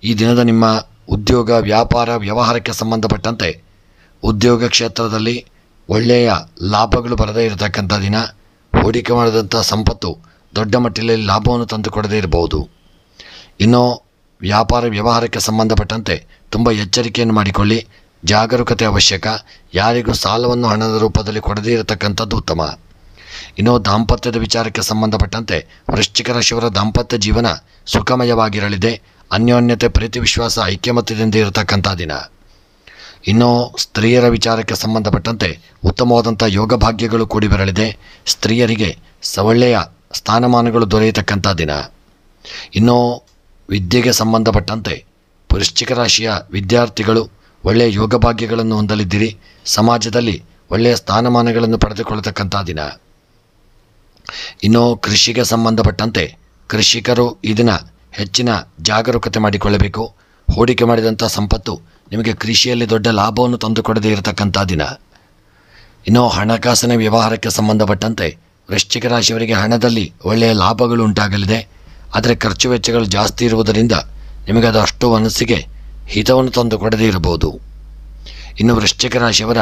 Speaker 1: ಈ ದಿನದ ನಿಮ್ಮ ಉದ್ಯೋಗ, ವ್ಯಾಪಾರ, ವ್ಯವಹಾರಕ್ಕೆ ಸಂಬಂಧಪಟ್ಟಂತೆ ಉದ್ಯೋಗ ಕ್ಷೇತ್ರದಲ್ಲಿ ಒಳ್ಳೆಯ ಲಾಭಗಳು ಬರದೇ ಇರತಕ್ಕಂಥ ದಿನ. ಹೂಡಿಕೆ ಮಾಡಿದಂಥ ಸಂಪತ್ತು ದೊಡ್ಡ ಮಟ್ಟದಲ್ಲಿ ಲಾಭವನ್ನು ತಂದುಕೊಡದೇ ಇರಬಹುದು. ಇನ್ನು ವ್ಯಾಪಾರ ವ್ಯವಹಾರಕ್ಕೆ ಸಂಬಂಧಪಟ್ಟಂತೆ ತುಂಬ ಎಚ್ಚರಿಕೆಯನ್ನು ಮಾಡಿಕೊಳ್ಳಿ. ಜಾಗರೂಕತೆ ಅವಶ್ಯಕ. ಯಾರಿಗೂ ಸಾಲವನ್ನು ಹಣದ ರೂಪದಲ್ಲಿ ಕೊಡದೇ ಇರತಕ್ಕಂಥದ್ದು ಉತ್ತಮ. ಇನ್ನು ದಾಂಪತ್ಯದ ವಿಚಾರಕ್ಕೆ ಸಂಬಂಧಪಟ್ಟಂತೆ ವೃಶ್ಚಿಕ ರಾಶಿಯವರ ದಾಂಪತ್ಯ ಜೀವನ ಸುಖಮಯವಾಗಿರಲಿದೆ. ಅನ್ಯೋನ್ಯತೆ, ಪ್ರೀತಿ, ವಿಶ್ವಾಸ, ಐಕ್ಯಮತ್ಯದಿಂದ ಇರತಕ್ಕಂಥ ದಿನ. ಇನ್ನು ಸ್ತ್ರೀಯರ ವಿಚಾರಕ್ಕೆ ಸಂಬಂಧಪಟ್ಟಂತೆ ಉತ್ತಮವಾದಂಥ ಯೋಗ ಭಾಗ್ಯಗಳು ಕೂಡಿ ಬರಲಿದೆ. ಸ್ತ್ರೀಯರಿಗೆ ಒಳ್ಳೆಯ ಸ್ಥಾನಮಾನಗಳು ದೊರೆಯತಕ್ಕಂಥ ದಿನ. ಇನ್ನು ವಿದ್ಯೆಗೆ ಸಂಬಂಧಪಟ್ಟಂತೆ ವೃಶ್ಚಿಕ ರಾಶಿಯ ವಿದ್ಯಾರ್ಥಿಗಳು ಒಳ್ಳೆಯ ಯೋಗ ಭಾಗ್ಯಗಳನ್ನು ಹೊಂದಲಿದ್ದೀರಿ. ಸಮಾಜದಲ್ಲಿ ಒಳ್ಳೆಯ ಸ್ಥಾನಮಾನಗಳನ್ನು ಪಡೆದುಕೊಳ್ಳತಕ್ಕಂಥ ದಿನ. ಇನ್ನು ಕೃಷಿಗೆ ಸಂಬಂಧಪಟ್ಟಂತೆ ಕೃಷಿಕರು ಈ ದಿನ ಹೆಚ್ಚಿನ ಜಾಗರೂಕತೆ ಮಾಡಿಕೊಳ್ಳಬೇಕು. ಹೂಡಿಕೆ ಮಾಡಿದಂಥ ಸಂಪತ್ತು ನಿಮಗೆ ಕೃಷಿಯಲ್ಲಿ ದೊಡ್ಡ ಲಾಭವನ್ನು ತಂದುಕೊಡದೇ ಇರತಕ್ಕಂಥ ದಿನ. ಇನ್ನು ಹಣಕಾಸಿನ ವ್ಯವಹಾರಕ್ಕೆ ಸಂಬಂಧಪಟ್ಟಂತೆ ವೃಶ್ಚಿಕ ರಾಶಿಯವರಿಗೆ ಹಣದಲ್ಲಿ ಒಳ್ಳೆಯ ಲಾಭಗಳು ಉಂಟಾಗಲಿದೆ. ಆದರೆ ಖರ್ಚು ವೆಚ್ಚಗಳು ಜಾಸ್ತಿ ಇರುವುದರಿಂದ ನಿಮಗೆ ಅದು ಅಷ್ಟು ಮನಸ್ಸಿಗೆ ಹಿತವನ್ನು ತಂದುಕೊಡದೇ ಇರಬಹುದು. ಇನ್ನು ವೃಶ್ಚಿಕ ರಾಶಿಯವರ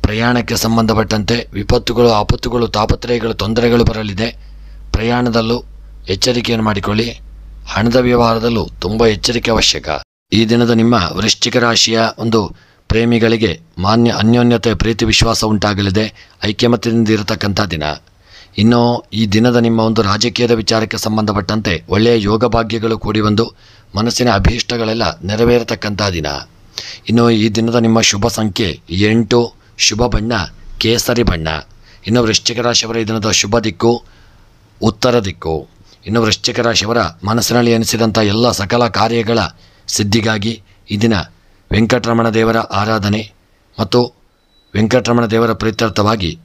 Speaker 1: ಪ್ರಯಾಣಕ್ಕೆ ಸಂಬಂಧಪಟ್ಟಂತೆ ವಿಪತ್ತುಗಳು, ಆಪತ್ತುಗಳು, ತಾಪತ್ರಯಗಳು, ತೊಂದರೆಗಳು ಬರಲಿದೆ. ಪ್ರಯಾಣದಲ್ಲೂ ಎಚ್ಚರಿಕೆಯನ್ನು ಮಾಡಿಕೊಳ್ಳಿ. ಹಣದ ವ್ಯವಹಾರದಲ್ಲೂ ತುಂಬ ಎಚ್ಚರಿಕೆ ಅವಶ್ಯಕ. ಈ ದಿನದ ನಿಮ್ಮ ವೃಶ್ಚಿಕ ರಾಶಿಯ ಒಂದು ಪ್ರೇಮಿಗಳಿಗೆ ಅನ್ಯೋನ್ಯತೆ, ಪ್ರೀತಿ, ವಿಶ್ವಾಸ ಉಂಟಾಗಲಿದೆ. ಐಕ್ಯಮತ್ಯದಿಂದ ಇರತಕ್ಕಂಥ ದಿನ. ಇನ್ನು ಈ ದಿನದ ನಿಮ್ಮ ಒಂದು ರಾಜಕೀಯದ ವಿಚಾರಕ್ಕೆ ಸಂಬಂಧಪಟ್ಟಂತೆ ಒಳ್ಳೆಯ ಯೋಗ ಭಾಗ್ಯಗಳು ಕೂಡಿ ಬಂದು ಮನಸ್ಸಿನ ಅಭೀಷ್ಟಗಳೆಲ್ಲ ನೆರವೇರತಕ್ಕಂಥ ದಿನ. ಇನ್ನು ಈ ದಿನದ ನಿಮ್ಮ ಶುಭ ಸಂಖ್ಯೆ 8, ಶುಭ ಬಣ್ಣ ಕೇಸರಿ ಬಣ್ಣ. ಇನ್ನು ವೃಶ್ಚಿಕ ರಾಶಿಯವರ ಈ ದಿನದ ಶುಭ ದಿಕ್ಕು ಉತ್ತರ ದಿಕ್ಕು. ಇನ್ನು ವೃಶ್ಚಿಕ ರಾಶಿಯವರ ಮನಸ್ಸಿನಲ್ಲಿ ಎನಿಸಿದಂಥ ಎಲ್ಲ ಸಕಲ ಕಾರ್ಯಗಳ ಸಿದ್ಧಿಗಾಗಿ ಈ ದಿನ ವೆಂಕಟರಮಣ ದೇವರ ಆರಾಧನೆ ಮತ್ತು ವೆಂಕಟರಮಣ ದೇವರ ಪ್ರೀತ್ಯರ್ಥವಾಗಿ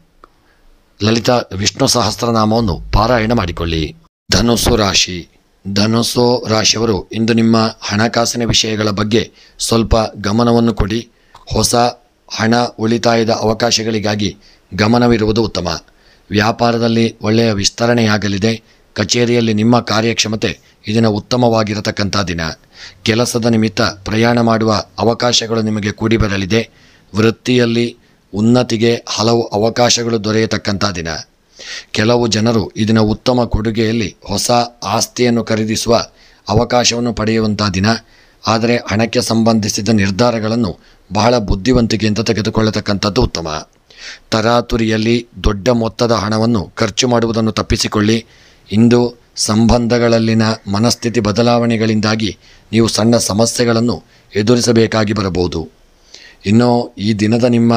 Speaker 1: ಲಲಿತಾ ವಿಷ್ಣು ಸಹಸ್ರನಾಮವನ್ನು ಪಾರಾಯಣ ಮಾಡಿಕೊಳ್ಳಿ. ಧನುಸ್ಸು ರಾಶಿ. ಧನುಸ್ಸು ರಾಶಿಯವರು ಇಂದು ನಿಮ್ಮ ಹಣಕಾಸಿನ ವಿಷಯಗಳ ಬಗ್ಗೆ ಸ್ವಲ್ಪ ಗಮನವನ್ನು ಕೊಡಿ. ಹೊಸ ಹಣ ಉಳಿತಾಯದ ಅವಕಾಶಗಳಿಗಾಗಿ ಗಮನವಿರುವುದು ಉತ್ತಮ. ವ್ಯಾಪಾರದಲ್ಲಿ ಒಳ್ಳೆಯ ವಿಸ್ತರಣೆಯಾಗಲಿದೆ. ಕಚೇರಿಯಲ್ಲಿ ನಿಮ್ಮ ಕಾರ್ಯಕ್ಷಮತೆ ಇದನ್ನು ಉತ್ತಮವಾಗಿರತಕ್ಕಂಥ ದಿನ. ಕೆಲಸದ ನಿಮಿತ್ತ ಪ್ರಯಾಣ ಮಾಡುವ ಅವಕಾಶಗಳು ನಿಮಗೆ ಕೂಡಿ ಬರಲಿದೆ. ವೃತ್ತಿಯಲ್ಲಿ ಉನ್ನತಿಗೆ ಹಲವು ಅವಕಾಶಗಳು ದೊರೆಯತಕ್ಕಂಥ ದಿನ. ಕೆಲವು ಜನರು ಇದನ್ನ ಉತ್ತಮ ಕೊಡುಗೆಯಲ್ಲಿ ಹೊಸ ಆಸ್ತಿಯನ್ನು ಖರೀದಿಸುವ ಅವಕಾಶವನ್ನು ಪಡೆಯುವಂಥ ದಿನ. ಆದರೆ ಹಣಕ್ಕೆ ಸಂಬಂಧಿಸಿದ ನಿರ್ಧಾರಗಳನ್ನು ಬಹಳ ಬುದ್ಧಿವಂತಿಕೆಯಿಂದ ತೆಗೆದುಕೊಳ್ಳತಕ್ಕಂಥದ್ದು ಉತ್ತಮ. ತರಾತುರಿಯಲ್ಲಿ ದೊಡ್ಡ ಮೊತ್ತದ ಹಣವನ್ನು ಖರ್ಚು ಮಾಡುವುದನ್ನು ತಪ್ಪಿಸಿಕೊಳ್ಳಿ. ಇಂದು ಸಂಬಂಧಗಳಲ್ಲಿನ ಮನಸ್ಥಿತಿ ಬದಲಾವಣೆಗಳಿಂದಾಗಿ ನೀವು ಸಣ್ಣ ಸಮಸ್ಯೆಗಳನ್ನು ಎದುರಿಸಬೇಕಾಗಿ ಬರಬಹುದು. ಇನ್ನು ಈ ದಿನದ ನಿಮ್ಮ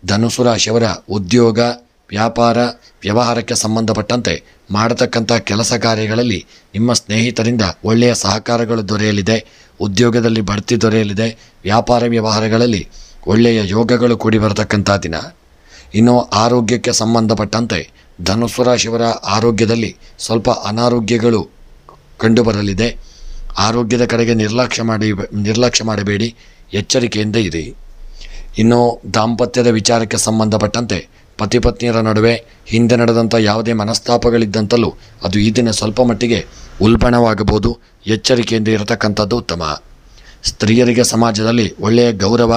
Speaker 1: ಧನುಸು ರಾಶಿಯವರ ಉದ್ಯೋಗ, ವ್ಯಾಪಾರ, ವ್ಯವಹಾರಕ್ಕೆ ಸಂಬಂಧಪಟ್ಟಂತೆ ಮಾಡತಕ್ಕಂಥ ಕೆಲಸ ಕಾರ್ಯಗಳಲ್ಲಿ ನಿಮ್ಮ ಸ್ನೇಹಿತರಿಂದ ಒಳ್ಳೆಯ ಸಹಕಾರಗಳು ದೊರೆಯಲಿದೆ. ಉದ್ಯೋಗದಲ್ಲಿ ಬಡ್ತಿ ದೊರೆಯಲಿದೆ. ವ್ಯಾಪಾರ ವ್ಯವಹಾರಗಳಲ್ಲಿ ಒಳ್ಳೆಯ ಯೋಗಗಳು ಕೂಡಿ ಬರತಕ್ಕಂಥ ದಿನ. ಇನ್ನು ಆರೋಗ್ಯಕ್ಕೆ ಸಂಬಂಧಪಟ್ಟಂತೆ ಧನುಸ್ಸು ರಾಶಿಯವರ ಆರೋಗ್ಯದಲ್ಲಿ ಸ್ವಲ್ಪ ಅನಾರೋಗ್ಯಗಳು ಕಂಡುಬರಲಿದೆ. ಆರೋಗ್ಯದ ಕಡೆಗೆ ನಿರ್ಲಕ್ಷ್ಯ ಮಾಡಬೇಡಿ. ಎಚ್ಚರಿಕೆಯಿಂದ ಇರಿ. ಇನ್ನು ದಾಂಪತ್ಯದ ವಿಚಾರಕ್ಕೆ ಸಂಬಂಧಪಟ್ಟಂತೆ ಪತಿ ಪತ್ನಿಯರ ನಡುವೆ ಹಿಂದೆ ನಡೆದಂಥ ಯಾವುದೇ ಮನಸ್ತಾಪಗಳಿದ್ದಂತಲೂ ಅದು ಈ ದಿನ ಸ್ವಲ್ಪ ಮಟ್ಟಿಗೆ ಉಲ್ಬಣವಾಗಬಹುದು. ಎಚ್ಚರಿಕೆಯಿಂದ ಇರತಕ್ಕಂಥದ್ದು ಉತ್ತಮ. ಸ್ತ್ರೀಯರಿಗೆ ಸಮಾಜದಲ್ಲಿ ಒಳ್ಳೆಯ ಗೌರವ,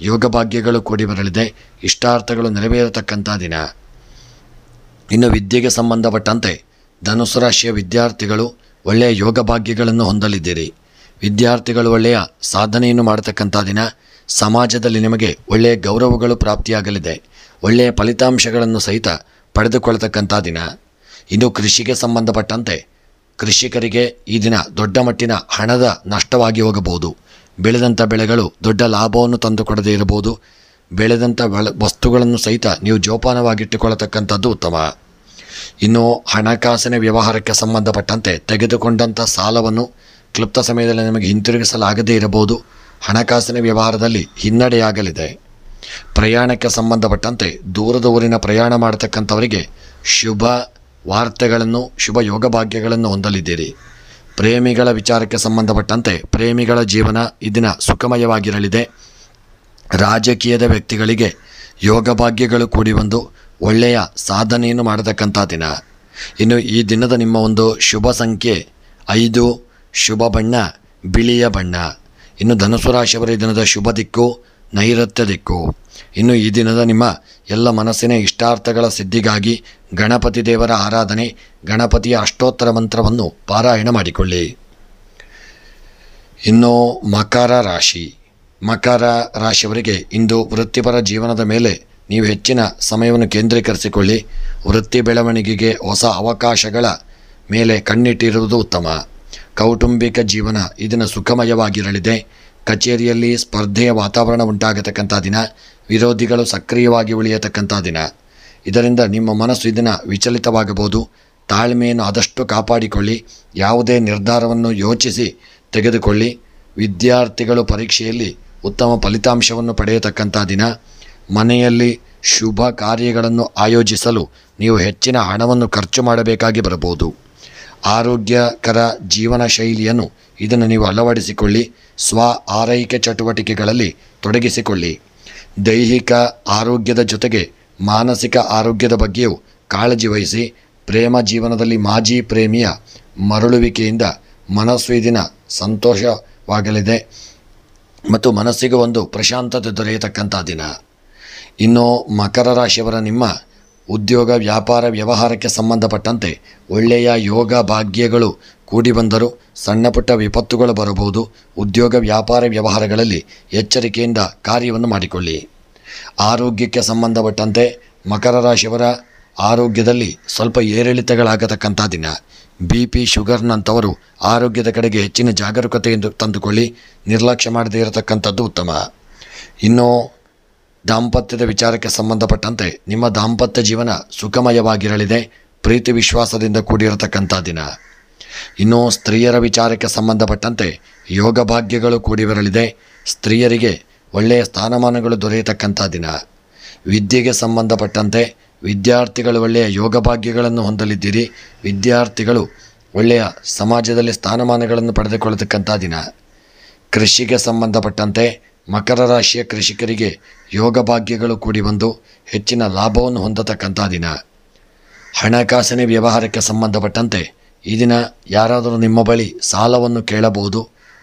Speaker 1: ಯೋಗ ಭಾಗ್ಯಗಳು ಕೂಡಿ ಬರಲಿದೆ. ಇಷ್ಟಾರ್ಥಗಳು ನೆರವೇರತಕ್ಕಂಥ ದಿನ. ಇನ್ನು ವಿದ್ಯೆಗೆ ಸಂಬಂಧಪಟ್ಟಂತೆ ಧನುಸ್ಸು ರಾಶಿಯ ವಿದ್ಯಾರ್ಥಿಗಳು ಒಳ್ಳೆಯ ಯೋಗ ಭಾಗ್ಯಗಳನ್ನು ಹೊಂದಲಿದ್ದೀರಿ. ವಿದ್ಯಾರ್ಥಿಗಳು ಒಳ್ಳೆಯ ಸಾಧನೆಯನ್ನು ಮಾಡತಕ್ಕಂಥ ದಿನ. ಸಮಾಜದಲ್ಲಿ ನಿಮಗೆ ಒಳ್ಳೆಯ ಗೌರವಗಳು ಪ್ರಾಪ್ತಿಯಾಗಲಿದೆ. ಒಳ್ಳೆಯ ಫಲಿತಾಂಶಗಳನ್ನು ಸಹಿತ ಪಡೆದುಕೊಳ್ಳತಕ್ಕಂಥ ದಿನ. ಇನ್ನು ಕೃಷಿಗೆ ಸಂಬಂಧಪಟ್ಟಂತೆ ಕೃಷಿಕರಿಗೆ ಈ ದಿನ ದೊಡ್ಡ ಮಟ್ಟಿನ ಹಣದ ನಷ್ಟವಾಗಿ ಹೋಗಬಹುದು. ಬೆಳೆದಂಥ ಬೆಳೆಗಳು ದೊಡ್ಡ ಲಾಭವನ್ನು ತಂದುಕೊಡದೇ ಇರಬಹುದು. ಬೆಳೆದಂಥ ವಸ್ತುಗಳನ್ನು ಸಹಿತ ನೀವು ಜೋಪಾನವಾಗಿಟ್ಟುಕೊಳ್ಳತಕ್ಕಂಥದ್ದು ಉತ್ತಮ. ಇನ್ನು ಹಣಕಾಸಿನ ವ್ಯವಹಾರಕ್ಕೆ ಸಂಬಂಧಪಟ್ಟಂತೆ ತೆಗೆದುಕೊಂಡಂಥ ಸಾಲವನ್ನು ಕ್ಲುಪ್ತ ಸಮಯದಲ್ಲಿ ನಿಮಗೆ ಹಿಂತಿರುಗಿಸಲಾಗದೇ ಇರಬಹುದು. ಹಣಕಾಸಿನ ವ್ಯವಹಾರದಲ್ಲಿ ಹಿನ್ನಡೆಯಾಗಲಿದೆ. ಪ್ರಯಾಣಕ್ಕೆ ಸಂಬಂಧಪಟ್ಟಂತೆ ದೂರದ ಊರಿನ ಪ್ರಯಾಣ ಮಾಡತಕ್ಕಂಥವರಿಗೆ ಶುಭ ವಾರ್ತೆಗಳನ್ನು, ಶುಭ ಯೋಗ ಭಾಗ್ಯಗಳನ್ನು ಹೊಂದಲಿದ್ದೀರಿ. ಪ್ರೇಮಿಗಳ ವಿಚಾರಕ್ಕೆ ಸಂಬಂಧಪಟ್ಟಂತೆ ಪ್ರೇಮಿಗಳ ಜೀವನ ಈ ದಿನ ಸುಖಮಯವಾಗಿರಲಿದೆ. ರಾಜಕೀಯದ ವ್ಯಕ್ತಿಗಳಿಗೆ ಯೋಗ ಭಾಗ್ಯಗಳು ಕೂಡಿ ಬಂದು ಒಳ್ಳೆಯ ಸಾಧನೆಯನ್ನು ಮಾಡತಕ್ಕಂಥ ದಿನ. ಇನ್ನು ಈ ದಿನದ ನಿಮ್ಮ ಒಂದು ಶುಭ ಸಂಖ್ಯೆ 5, ಶುಭ ಬಣ್ಣ ಬಿಳಿಯ ಬಣ್ಣ. ಇನ್ನು ಧನುಸು ರಾಶಿಯವರ ಈ ದಿನದ ಶುಭ ದಿಕ್ಕು ನೈಋತ್ಯ ದಿಕ್ಕು. ಇನ್ನು ಈ ದಿನದ ನಿಮ್ಮ ಎಲ್ಲ ಮನಸ್ಸಿನ ಇಷ್ಟಾರ್ಥಗಳ ಸಿದ್ಧಿಗಾಗಿ ಗಣಪತಿ ದೇವರ ಆರಾಧನೆ, ಗಣಪತಿಯ ಅಷ್ಟೋತ್ತರ ಮಂತ್ರವನ್ನು ಪಾರಾಯಣ ಮಾಡಿಕೊಳ್ಳಿ. ಇನ್ನು ಮಕರ ರಾಶಿ. ಮಕರ ರಾಶಿಯವರಿಗೆ ಇಂದು ವೃತ್ತಿಪರ ಜೀವನದ ಮೇಲೆ ನೀವು ಹೆಚ್ಚಿನ ಸಮಯವನ್ನು ಕೇಂದ್ರೀಕರಿಸಿಕೊಳ್ಳಿ. ವೃತ್ತಿ ಬೆಳವಣಿಗೆಗೆ ಹೊಸ ಅವಕಾಶಗಳ ಮೇಲೆ ಕಣ್ಣಿಟ್ಟಿರುವುದು ಉತ್ತಮ. ಕೌಟುಂಬಿಕ ಜೀವನ ಇದನ್ನು ಸುಖಮಯವಾಗಿರಲಿದೆ. ಕಚೇರಿಯಲ್ಲಿ ಸ್ಪರ್ಧೆಯ ವಾತಾವರಣ ಉಂಟಾಗತಕ್ಕಂಥ ದಿನ. ವಿರೋಧಿಗಳು ಸಕ್ರಿಯವಾಗಿ ಉಳಿಯತಕ್ಕಂಥ ದಿನ. ಇದರಿಂದ ನಿಮ್ಮ ಮನಸ್ಸು ಇದನ್ನು ವಿಚಲಿತವಾಗಬಹುದು. ತಾಳ್ಮೆಯನ್ನು ಆದಷ್ಟು ಕಾಪಾಡಿಕೊಳ್ಳಿ. ಯಾವುದೇ ನಿರ್ಧಾರವನ್ನು ಯೋಚಿಸಿ ತೆಗೆದುಕೊಳ್ಳಿ. ವಿದ್ಯಾರ್ಥಿಗಳು ಪರೀಕ್ಷೆಯಲ್ಲಿ ಉತ್ತಮ ಫಲಿತಾಂಶವನ್ನು ಪಡೆಯತಕ್ಕಂಥ ದಿನ. ಮನೆಯಲ್ಲಿ ಶುಭ ಕಾರ್ಯಗಳನ್ನು ಆಯೋಜಿಸಲು ನೀವು ಹೆಚ್ಚಿನ ಹಣವನ್ನು ಖರ್ಚು ಮಾಡಬೇಕಾಗಿ ಬರಬಹುದು. ಆರೋಗ್ಯಕರ ಜೀವನ ಶೈಲಿಯನ್ನು ಇದನ್ನು ನೀವು ಅಳವಡಿಸಿಕೊಳ್ಳಿ. ಸ್ವ ಆರೈಕೆ ಚಟುವಟಿಕೆಗಳಲ್ಲಿ ತೊಡಗಿಸಿಕೊಳ್ಳಿ. ದೈಹಿಕ ಆರೋಗ್ಯದ ಜೊತೆಗೆ ಮಾನಸಿಕ ಆರೋಗ್ಯದ ಬಗ್ಗೆಯೂ ಕಾಳಜಿ ವಹಿಸಿ. ಪ್ರೇಮ ಜೀವನದಲ್ಲಿ ಮಾಜಿ ಪ್ರೇಮಿಯ ಮರಳುವಿಕೆಯಿಂದ ಮನಸ್ಸು ಈ ದಿನ ಸಂತೋಷವಾಗಲಿದೆ ಮತ್ತು ಮನಸ್ಸಿಗೆ ಒಂದು ಪ್ರಶಾಂತತೆ ದೊರೆಯತಕ್ಕಂಥ ದಿನ. ಇನ್ನು ಮಕರ ರಾಶಿಯವರ ನಿಮ್ಮ ಉದ್ಯೋಗ ವ್ಯಾಪಾರ ವ್ಯವಹಾರಕ್ಕೆ ಸಂಬಂಧಪಟ್ಟಂತೆ ಒಳ್ಳೆಯ ಯೋಗ ಭಾಗ್ಯಗಳು ಕೂಡಿ ಬಂದರೂ ಸಣ್ಣ ಪುಟ್ಟ ವಿಪತ್ತುಗಳು ಬರಬಹುದು. ಉದ್ಯೋಗ ವ್ಯಾಪಾರ ವ್ಯವಹಾರಗಳಲ್ಲಿ ಎಚ್ಚರಿಕೆಯಿಂದ ಕಾರ್ಯವನ್ನು ಮಾಡಿಕೊಳ್ಳಿ. ಆರೋಗ್ಯಕ್ಕೆ ಸಂಬಂಧಪಟ್ಟಂತೆ ಮಕರ ರಾಶಿಯವರ ಆರೋಗ್ಯದಲ್ಲಿ ಸ್ವಲ್ಪ ಏರಿಳಿತಗಳಾಗತಕ್ಕಂಥ ದಿನ. BP ಶುಗರ್ನಂಥವರು ಆರೋಗ್ಯದ ಕಡೆಗೆ ಹೆಚ್ಚಿನ ಜಾಗರೂಕತೆಯನ್ನು ತಂದುಕೊಳ್ಳಿ. ನಿರ್ಲಕ್ಷ್ಯ ಮಾಡದೇ ಇರತಕ್ಕಂಥದ್ದು ಉತ್ತಮ. ಇನ್ನು ದಾಂಪತ್ಯದ ವಿಚಾರಕ್ಕೆ ಸಂಬಂಧಪಟ್ಟಂತೆ ನಿಮ್ಮ ದಾಂಪತ್ಯ ಜೀವನ ಸುಖಮಯವಾಗಿರಲಿದೆ. ಪ್ರೀತಿ ವಿಶ್ವಾಸದಿಂದ ಕೂಡಿರತಕ್ಕಂಥ ದಿನ. ಇನ್ನು ಸ್ತ್ರೀಯರ ವಿಚಾರಕ್ಕೆ ಸಂಬಂಧಪಟ್ಟಂತೆ ಯೋಗ ಭಾಗ್ಯಗಳು ಕೂಡಿ ಬರಲಿದೆ. ಸ್ತ್ರೀಯರಿಗೆ ಒಳ್ಳೆಯ ಸ್ಥಾನಮಾನಗಳು ದೊರೆಯತಕ್ಕಂಥ ದಿನ. ವಿದ್ಯೆಗೆ ಸಂಬಂಧಪಟ್ಟಂತೆ ವಿದ್ಯಾರ್ಥಿಗಳು ಒಳ್ಳೆಯ ಯೋಗ ಭಾಗ್ಯಗಳನ್ನು ಹೊಂದಲಿದ್ದೀರಿ. ವಿದ್ಯಾರ್ಥಿಗಳು ಒಳ್ಳೆಯ ಸಮಾಜದಲ್ಲಿ ಸ್ಥಾನಮಾನಗಳನ್ನು ಪಡೆದುಕೊಳ್ಳತಕ್ಕಂಥ ದಿನ. ಕೃಷಿಗೆ ಸಂಬಂಧಪಟ್ಟಂತೆ ಮಕರ ರಾಶಿಯ ಕೃಷಿಕರಿಗೆ ಯೋಗ ಭಾಗ್ಯಗಳು ಕೂಡಿ ಬಂದು ಹೆಚ್ಚಿನ ಲಾಭವನ್ನು ಹೊಂದತಕ್ಕಂಥ ದಿನ. ಹಣಕಾಸಿನ ವ್ಯವಹಾರಕ್ಕೆ ಸಂಬಂಧಪಟ್ಟಂತೆ ಈ ದಿನ ಯಾರಾದರೂ ನಿಮ್ಮ ಬಳಿ ಸಾಲವನ್ನು ಕೇಳಬಹುದು.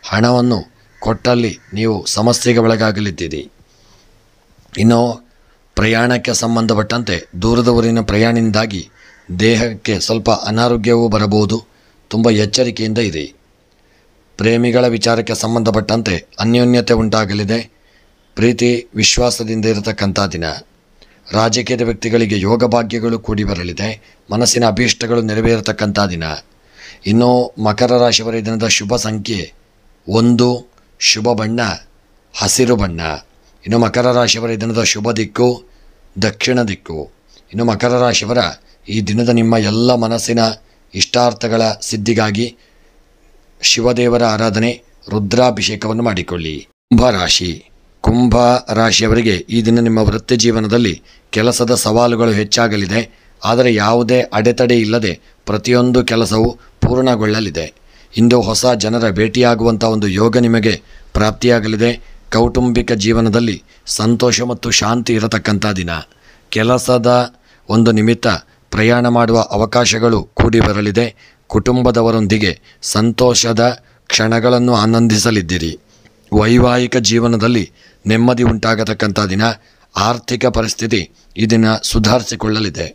Speaker 1: ಹಣವನ್ನು ಕೊಟ್ಟಲ್ಲಿ ನೀವು ಸಮಸ್ಯೆಗೆ ಒಳಗಾಗಲಿದ್ದೀರಿ. ಇನ್ನು ಪ್ರಯಾಣಕ್ಕೆ ಸಂಬಂಧಪಟ್ಟಂತೆ ದೂರದ ಊರಿನ ಪ್ರಯಾಣದಿಂದಾಗಿ ದೇಹಕ್ಕೆ ಸ್ವಲ್ಪ ಅನಾರೋಗ್ಯವೂ ಬರಬಹುದು. ತುಂಬ ಎಚ್ಚರಿಕೆಯಿಂದ ಇರಿ. ಪ್ರೇಮಿಗಳ ವಿಚಾರಕ್ಕೆ ಸಂಬಂಧಪಟ್ಟಂತೆ ಅನ್ಯೋನ್ಯತೆ ಉಂಟಾಗಲಿದೆ. ಪ್ರೀತಿ ವಿಶ್ವಾಸದಿಂದ ಇರತಕ್ಕಂಥ ದಿನ. ರಾಜಕೀಯದ ವ್ಯಕ್ತಿಗಳಿಗೆ ಯೋಗ ಭಾಗ್ಯಗಳು ಕೂಡಿ ಬರಲಿದೆ. ಮನಸ್ಸಿನ ಅಭೀಷ್ಟಗಳು ನೆರವೇರತಕ್ಕಂಥ ದಿನ. ಇನ್ನು ಮಕರ ರಾಶಿಯವರ ದಿನದ ಶುಭ ಸಂಖ್ಯೆ 1, ಶುಭ ಬಣ್ಣ ಹಸಿರು ಬಣ್ಣ. ಇನ್ನು ಮಕರ ರಾಶಿಯವರ ದಿನದ ಶುಭ ದಿಕ್ಕು ದಕ್ಷಿಣ ದಿಕ್ಕು. ಇನ್ನು ಮಕರ ರಾಶಿಯವರ ಈ ದಿನದ ನಿಮ್ಮ ಎಲ್ಲ ಮನಸ್ಸಿನ ಇಷ್ಟಾರ್ಥಗಳ ಸಿದ್ಧಿಗಾಗಿ ಶಿವದೇವರ ಆರಾಧನೆ, ರುದ್ರಾಭಿಷೇಕವನ್ನು ಮಾಡಿಕೊಳ್ಳಿ. ಕುಂಭ ರಾಶಿಯವರಿಗೆ ಈ ದಿನ ನಿಮ್ಮ ವೃತ್ತಿ ಜೀವನದಲ್ಲಿ ಕೆಲಸದ ಸವಾಲುಗಳು ಹೆಚ್ಚಾಗಲಿದೆ. ಆದರೆ ಯಾವುದೇ ಅಡೆತಡೆ ಇಲ್ಲದೆ ಪ್ರತಿಯೊಂದು ಕೆಲಸವೂ ಪೂರ್ಣಗೊಳ್ಳಲಿದೆ. ಇಂದು ಹೊಸ ಜನರ ಭೇಟಿಯಾಗುವಂಥ ಒಂದು ಯೋಗ ನಿಮಗೆ ಪ್ರಾಪ್ತಿಯಾಗಲಿದೆ. ಕೌಟುಂಬಿಕ ಜೀವನದಲ್ಲಿ ಸಂತೋಷ ಮತ್ತು ಶಾಂತಿ ಇರತಕ್ಕಂಥ ದಿನ. ಕೆಲಸದ ಒಂದು ನಿಮಿತ್ತ ಪ್ರಯಾಣ ಮಾಡುವ ಅವಕಾಶಗಳು ಕೂಡಿ ಬರಲಿದೆ. ಕುಟುಂಬದವರೊಂದಿಗೆ ಸಂತೋಷದ ಕ್ಷಣಗಳನ್ನು ಆನಂದಿಸಲಿದ್ದೀರಿ. ವೈವಾಹಿಕ ಜೀವನದಲ್ಲಿ ನೆಮ್ಮದಿ ಉಂಟಾಗತಕ್ಕಂಥ ದಿನ. ಆರ್ಥಿಕ ಪರಿಸ್ಥಿತಿ ಈ ದಿನ ಸುಧಾರಿಸಿಕೊಳ್ಳಲಿದೆ.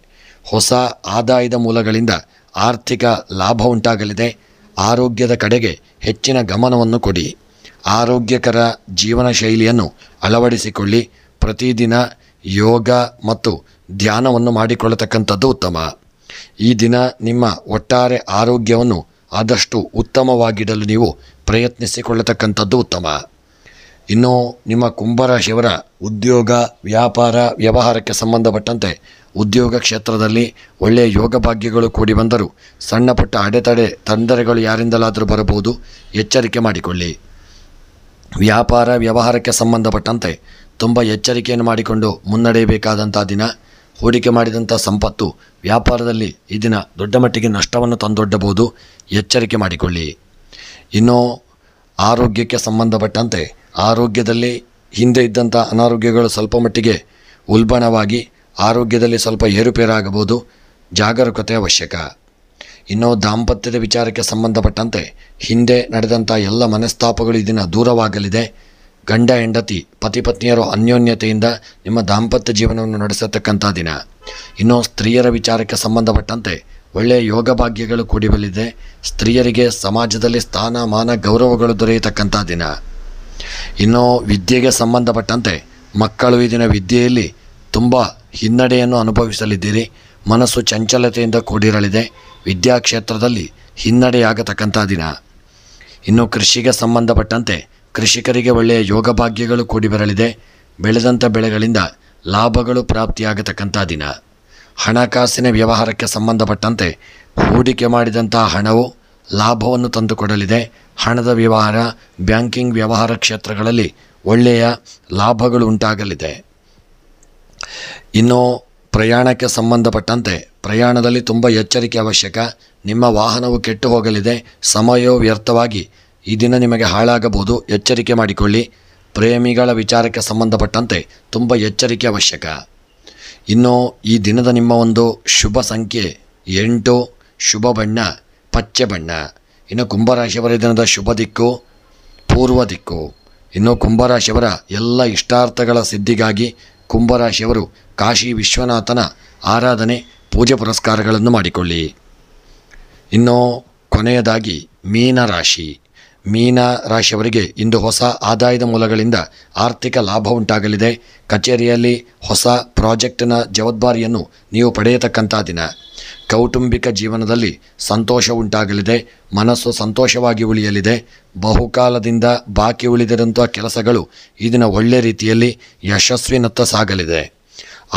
Speaker 1: ಹೊಸ ಆದಾಯದ ಮೂಲಗಳಿಂದ ಆರ್ಥಿಕ ಲಾಭ ಉಂಟಾಗಲಿದೆ. ಆರೋಗ್ಯದ ಕಡೆಗೆ ಹೆಚ್ಚಿನ ಗಮನವನ್ನು ಕೊಡಿ. ಆರೋಗ್ಯಕರ ಜೀವನ ಶೈಲಿಯನ್ನು ಅಳವಡಿಸಿಕೊಳ್ಳಿ. ಪ್ರತಿದಿನ ಯೋಗ ಮತ್ತು ಧ್ಯಾನವನ್ನು ಮಾಡಿಕೊಳ್ಳತಕ್ಕಂಥದ್ದು ಉತ್ತಮ. ಈ ದಿನ ನಿಮ್ಮ ಒಟ್ಟಾರೆ ಆರೋಗ್ಯವನ್ನು ಆದಷ್ಟು ಉತ್ತಮವಾಗಿಡಲು ನೀವು ಪ್ರಯತ್ನಿಸಿಕೊಳ್ಳತಕ್ಕಂಥದ್ದು ಉತ್ತಮ. ಇನ್ನು ನಿಮ್ಮ ಕುಂಭರಾಶಿಯವರ ಉದ್ಯೋಗ ವ್ಯಾಪಾರ ವ್ಯವಹಾರಕ್ಕೆ ಸಂಬಂಧಪಟ್ಟಂತೆ ಉದ್ಯೋಗ ಕ್ಷೇತ್ರದಲ್ಲಿ ಒಳ್ಳೆಯ ಯೋಗ ಭಾಗ್ಯಗಳು ಕೂಡಿ ಬಂದರೂ ಸಣ್ಣ ಪುಟ್ಟ ಅಡೆತಡೆ ತೊಂದರೆಗಳು ಯಾರಿಂದಲಾದರೂ ಬರಬಹುದು. ಎಚ್ಚರಿಕೆ ಮಾಡಿಕೊಳ್ಳಿ. ವ್ಯಾಪಾರ ವ್ಯವಹಾರಕ್ಕೆ ಸಂಬಂಧಪಟ್ಟಂತೆ ತುಂಬ ಎಚ್ಚರಿಕೆಯನ್ನು ಮಾಡಿಕೊಂಡು ಮುನ್ನಡೆಯಬೇಕಾದಂಥ ದಿನ. ಹೂಡಿಕೆ ಮಾಡಿದಂಥ ಸಂಪತ್ತು ವ್ಯಾಪಾರದಲ್ಲಿ ಈ ದಿನ ದೊಡ್ಡ ಮಟ್ಟಿಗೆ ನಷ್ಟವನ್ನು ತಂದೊಡ್ಡಬಹುದು. ಎಚ್ಚರಿಕೆ ಮಾಡಿಕೊಳ್ಳಿ. ಇನ್ನು ಆರೋಗ್ಯಕ್ಕೆ ಸಂಬಂಧಪಟ್ಟಂತೆ ಆರೋಗ್ಯದಲ್ಲಿ ಹಿಂದೆ ಇದ್ದಂಥ ಅನಾರೋಗ್ಯಗಳು ಸ್ವಲ್ಪ ಮಟ್ಟಿಗೆ ಉಲ್ಬಣವಾಗಿ ಆರೋಗ್ಯದಲ್ಲಿ ಸ್ವಲ್ಪ ಏರುಪೇರಾಗಬಹುದು, ಜಾಗರೂಕತೆ ಅವಶ್ಯಕ. ಇನ್ನು ದಾಂಪತ್ಯದ ವಿಚಾರಕ್ಕೆ ಸಂಬಂಧಪಟ್ಟಂತೆ ಹಿಂದೆ ನಡೆದಂಥ ಎಲ್ಲ ಮನಸ್ತಾಪಗಳು ಈ ದಿನ ದೂರವಾಗಲಿದೆ. ಗಂಡ ಹೆಂಡತಿ ಪತಿ ಪತ್ನಿಯರು ಅನ್ಯೋನ್ಯತೆಯಿಂದ ನಿಮ್ಮ ದಾಂಪತ್ಯ ಜೀವನವನ್ನು ನಡೆಸತಕ್ಕಂಥ ದಿನ. ಇನ್ನು ಸ್ತ್ರೀಯರ ವಿಚಾರಕ್ಕೆ ಸಂಬಂಧಪಟ್ಟಂತೆ ಒಳ್ಳೆಯ ಯೋಗ ಭಾಗ್ಯಗಳು ಕೂಡಿ ಬರಲಿದೆ. ಸ್ತ್ರೀಯರಿಗೆ ಸಮಾಜದಲ್ಲಿ ಸ್ಥಾನ ಮಾನ ಗೌರವಗಳು ದೊರೆಯತಕ್ಕಂಥ ದಿನ. ಇನ್ನು ವಿದ್ಯೆಗೆ ಸಂಬಂಧಪಟ್ಟಂತೆ ಮಕ್ಕಳು ಈ ದಿನ ವಿದ್ಯೆಯಲ್ಲಿ ತುಂಬ ಹಿನ್ನಡೆಯನ್ನು ಅನುಭವಿಸಲಿದ್ದೀರಿ. ಮನಸ್ಸು ಚಂಚಲತೆಯಿಂದ ಕೂಡಿರಲಿದೆ. ವಿದ್ಯಾಕ್ಷೇತ್ರದಲ್ಲಿ ಹಿನ್ನಡೆಯಾಗತಕ್ಕಂಥ ದಿನ. ಇನ್ನು ಕೃಷಿಗೆ ಸಂಬಂಧಪಟ್ಟಂತೆ ಕೃಷಿಕರಿಗೆ ಒಳ್ಳೆಯ ಯೋಗ ಭಾಗ್ಯಗಳು ಕೂಡಿ ಬರಲಿದೆ. ಬೆಳೆದಂಥ ಬೆಳೆಗಳಿಂದ ಲಾಭಗಳು ಪ್ರಾಪ್ತಿಯಾಗತಕ್ಕಂಥ ದಿನ. ಹಣಕಾಸಿನ ವ್ಯವಹಾರಕ್ಕೆ ಸಂಬಂಧಪಟ್ಟಂತೆ ಹೂಡಿಕೆ ಮಾಡಿದಂಥ ಹಣವು ಲಾಭವನ್ನು ತಂದುಕೊಡಲಿದೆ. ಹಣದ ವ್ಯವಹಾರ, ಬ್ಯಾಂಕಿಂಗ್ ವ್ಯವಹಾರ ಕ್ಷೇತ್ರಗಳಲ್ಲಿ ಒಳ್ಳೆಯ ಲಾಭಗಳು ಉಂಟಾಗಲಿದೆ. ಇನ್ನು ಪ್ರಯಾಣಕ್ಕೆ ಸಂಬಂಧಪಟ್ಟಂತೆ ಪ್ರಯಾಣದಲ್ಲಿ ತುಂಬ ಎಚ್ಚರಿಕೆ ಅವಶ್ಯಕ. ನಿಮ್ಮ ವಾಹನವು ಕೆಟ್ಟು ಹೋಗಲಿದೆ. ಸಮಯವು ವ್ಯರ್ಥವಾಗಿ ಈ ದಿನ ನಿಮಗೆ ಹಾಳಾಗಬಹುದು. ಎಚ್ಚರಿಕೆ ಮಾಡಿಕೊಳ್ಳಿ. ಪ್ರೇಮಿಗಳ ವಿಚಾರಕ್ಕೆ ಸಂಬಂಧಪಟ್ಟಂತೆ ತುಂಬ ಎಚ್ಚರಿಕೆ ಅವಶ್ಯಕ. ಇನ್ನು ಈ ದಿನದ ನಿಮ್ಮ ಒಂದು ಶುಭ ಸಂಖ್ಯೆ 8, ಶುಭ ಬಣ್ಣ ಪಚ್ಚೆ ಬಣ್ಣ. ಇನ್ನು ಕುಂಭರಾಶಿಯವರ ದಿನದ ಶುಭ ದಿಕ್ಕು ಪೂರ್ವ ದಿಕ್ಕು. ಇನ್ನು ಕುಂಭರಾಶಿಯವರ ಎಲ್ಲ ಇಷ್ಟಾರ್ಥಗಳ ಸಿದ್ಧಿಗಾಗಿ ಕುಂಭರಾಶಿಯವರು ಕಾಶಿ ವಿಶ್ವನಾಥನ ಆರಾಧನೆ, ಪೂಜೆ ಪುರಸ್ಕಾರಗಳನ್ನು ಮಾಡಿಕೊಳ್ಳಿ. ಇನ್ನು ಕೊನೆಯದಾಗಿ ಮೀನ ರಾಶಿಯವರಿಗೆ ಇಂದು ಹೊಸ ಆದಾಯದ ಮೂಲಗಳಿಂದ ಆರ್ಥಿಕ ಲಾಭ ಉಂಟಾಗಲಿದೆ. ಕಚೇರಿಯಲ್ಲಿ ಹೊಸ ಪ್ರಾಜೆಕ್ಟಿನ ಜವಾಬ್ದಾರಿಯನ್ನು ನೀವು ಪಡೆಯತಕ್ಕಂಥ ದಿನ. ಕೌಟುಂಬಿಕ ಜೀವನದಲ್ಲಿ ಸಂತೋಷ ಉಂಟಾಗಲಿದೆ. ಮನಸ್ಸು ಸಂತೋಷವಾಗಿ ಉಳಿಯಲಿದೆ. ಬಹುಕಾಲದಿಂದ ಬಾಕಿ ಉಳಿದಿರುವಂಥ ಕೆಲಸಗಳು ಈ ದಿನ ಒಳ್ಳೆಯ ರೀತಿಯಲ್ಲಿ ಯಶಸ್ವಿನತ್ತ ಸಾಗಲಿದೆ.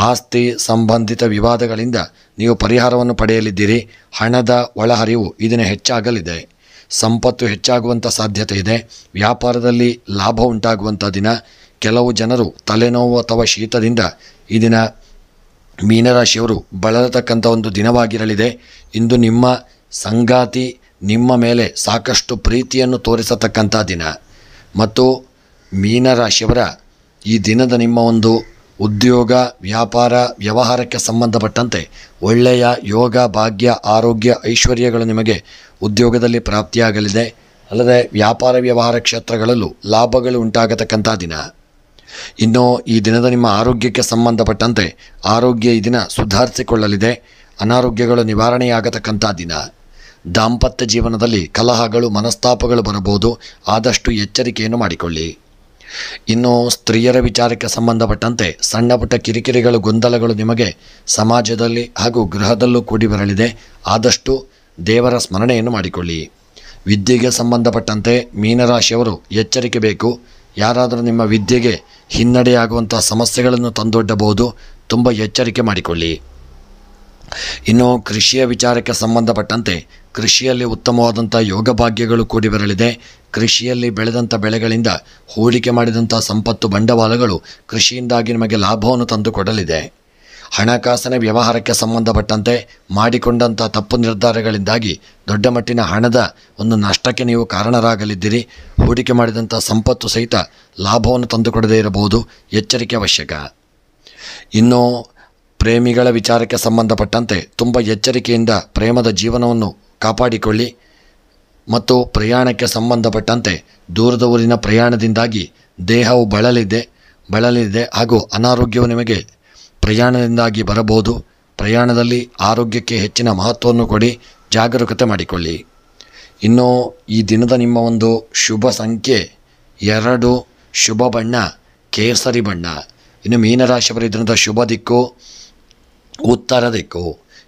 Speaker 1: ಆಸ್ತಿ ಸಂಬಂಧಿತ ವಿವಾದಗಳಿಂದ ನೀವು ಪರಿಹಾರವನ್ನು ಪಡೆಯಲಿದ್ದೀರಿ. ಹಣದ ಒಳಹರಿವು ಈ ದಿನ ಹೆಚ್ಚಾಗಲಿದೆ. ಸಂಪತ್ತು ಹೆಚ್ಚಾಗುವಂಥ ಸಾಧ್ಯತೆ ಇದೆ. ವ್ಯಾಪಾರದಲ್ಲಿ ಲಾಭ ಉಂಟಾಗುವಂಥ ದಿನ. ಕೆಲವು ಜನರು ತಲೆನೋವು ಅಥವಾ ಶೀತದಿಂದ ಈ ದಿನ ಮೀನರಾಶಿಯವರು ಬಳಲತಕ್ಕಂಥ ಒಂದು ದಿನವಾಗಿರಲಿದೆ. ಇಂದು ನಿಮ್ಮ ಸಂಗಾತಿ ನಿಮ್ಮ ಮೇಲೆ ಸಾಕಷ್ಟು ಪ್ರೀತಿಯನ್ನು ತೋರಿಸತಕ್ಕಂಥ ದಿನ. ಮತ್ತು ಮೀನರಾಶಿಯವರ ಈ ದಿನದ ನಿಮ್ಮ ಒಂದು ಉದ್ಯೋಗ, ವ್ಯಾಪಾರ, ವ್ಯವಹಾರಕ್ಕೆ ಸಂಬಂಧಪಟ್ಟಂತೆ ಒಳ್ಳೆಯ ಯೋಗ ಭಾಗ್ಯ, ಆರೋಗ್ಯ, ಐಶ್ವರ್ಯಗಳು ನಿಮಗೆ ಉದ್ಯೋಗದಲ್ಲಿ ಪ್ರಾಪ್ತಿಯಾಗಲಿದೆ. ಅಲ್ಲದೆ ವ್ಯಾಪಾರ ವ್ಯವಹಾರ ಕ್ಷೇತ್ರಗಳಲ್ಲೂ ಲಾಭಗಳು ಉಂಟಾಗತಕ್ಕಂಥ ದಿನ. ಇನ್ನು ಈ ದಿನದ ನಿಮ್ಮ ಆರೋಗ್ಯಕ್ಕೆ ಸಂಬಂಧಪಟ್ಟಂತೆ ಆರೋಗ್ಯ ಈ ದಿನ ಸುಧಾರಿಸಿಕೊಳ್ಳಲಿದೆ. ಅನಾರೋಗ್ಯಗಳು ನಿವಾರಣೆಯಾಗತಕ್ಕಂಥ ದಿನ. ದಾಂಪತ್ಯ ಜೀವನದಲ್ಲಿ ಕಲಹಗಳು, ಮನಸ್ತಾಪಗಳು ಬರಬಹುದು. ಆದಷ್ಟು ಎಚ್ಚರಿಕೆಯನ್ನು ಮಾಡಿಕೊಳ್ಳಿ. ಇನ್ನು ಸ್ತ್ರೀಯರ ವಿಚಾರಕ್ಕೆ ಸಂಬಂಧಪಟ್ಟಂತೆ ಸಣ್ಣ ಪುಟ್ಟ ಕಿರಿಕಿರಿಗಳು, ಗೊಂದಲಗಳು ನಿಮಗೆ ಸಮಾಜದಲ್ಲಿ ಹಾಗೂ ಗೃಹದಲ್ಲೂ ಕೂಡಿ ಬರಲಿದೆ. ಆದಷ್ಟು ದೇವರ ಸ್ಮರಣೆಯನ್ನು ಮಾಡಿಕೊಳ್ಳಿ. ವಿದ್ಯೆಗೆ ಸಂಬಂಧಪಟ್ಟಂತೆ ಮೀನರಾಶಿಯವರು ಎಚ್ಚರಿಕೆ ಬೇಕು. ಯಾರಾದರೂ ನಿಮ್ಮ ವಿದ್ಯೆಗೆ ಹಿನ್ನಡೆಯಾಗುವಂಥ ಸಮಸ್ಯೆಗಳನ್ನು ತಂದೊಡ್ಡಬಹುದು. ತುಂಬ ಎಚ್ಚರಿಕೆ ಮಾಡಿಕೊಳ್ಳಿ. ಇನ್ನು ಕೃಷಿಯ ವಿಚಾರಕ್ಕೆ ಸಂಬಂಧಪಟ್ಟಂತೆ ಕೃಷಿಯಲ್ಲಿ ಉತ್ತಮವಾದಂಥ ಯೋಗ ಭಾಗ್ಯಗಳು ಕೂಡಿ ಬರಲಿದೆ. ಕೃಷಿಯಲ್ಲಿ ಬೆಳೆದಂಥ ಬೆಳೆಗಳಿಂದ ಹೂಡಿಕೆ ಮಾಡಿದಂಥ ಸಂಪತ್ತು ಬಂಡವಾಳಗಳು ಕೃಷಿಯಿಂದಾಗಿ ನಿಮಗೆ ಲಾಭವನ್ನು ತಂದುಕೊಡಲಿದೆ. ಹಣಕಾಸಿನ ವ್ಯವಹಾರಕ್ಕೆ ಸಂಬಂಧಪಟ್ಟಂತೆ ಮಾಡಿಕೊಂಡಂಥ ತಪ್ಪು ನಿರ್ಧಾರಗಳಿಂದಾಗಿ ದೊಡ್ಡ ಮಟ್ಟಿನ ಹಣದ ಒಂದು ನಷ್ಟಕ್ಕೆ ನೀವು ಕಾರಣರಾಗಲಿದ್ದೀರಿ. ಹೂಡಿಕೆ ಮಾಡಿದಂಥ ಸಂಪತ್ತು ಸಹಿತ ಲಾಭವನ್ನು ತಂದುಕೊಡದೇ ಇರಬಹುದು. ಎಚ್ಚರಿಕೆ ಅವಶ್ಯಕ. ಇನ್ನು ಪ್ರೇಮಿಗಳ ವಿಚಾರಕ್ಕೆ ಸಂಬಂಧಪಟ್ಟಂತೆ ತುಂಬ ಎಚ್ಚರಿಕೆಯಿಂದ ಪ್ರೇಮದ ಜೀವನವನ್ನು ಕಾಪಾಡಿಕೊಳ್ಳಿ. ಮತ್ತು ಪ್ರಯಾಣಕ್ಕೆ ಸಂಬಂಧಪಟ್ಟಂತೆ ದೂರದ ಊರಿನ ಪ್ರಯಾಣದಿಂದಾಗಿ ದೇಹವು ಬಳಲಿದೆ ಹಾಗೂ ಅನಾರೋಗ್ಯವು ನಿಮಗೆ ಪ್ರಯಾಣದಿಂದಾಗಿ ಬರಬಹುದು. ಪ್ರಯಾಣದಲ್ಲಿ ಆರೋಗ್ಯಕ್ಕೆ ಹೆಚ್ಚಿನ ಮಹತ್ವವನ್ನು ಕೊಡಿ. ಜಾಗರೂಕತೆ ಮಾಡಿಕೊಳ್ಳಿ. ಇನ್ನು ಈ ದಿನದ ನಿಮ್ಮ ಒಂದು ಶುಭ ಸಂಖ್ಯೆ 2, ಶುಭ ಬಣ್ಣ ಕೇಸರಿ ಬಣ್ಣ. ಇನ್ನು ಮೀನರಾಶಿಯವರ ದಿನದ ಶುಭ ದಿಕ್ಕು ಉತ್ತರ ದಿಕ್ಕು.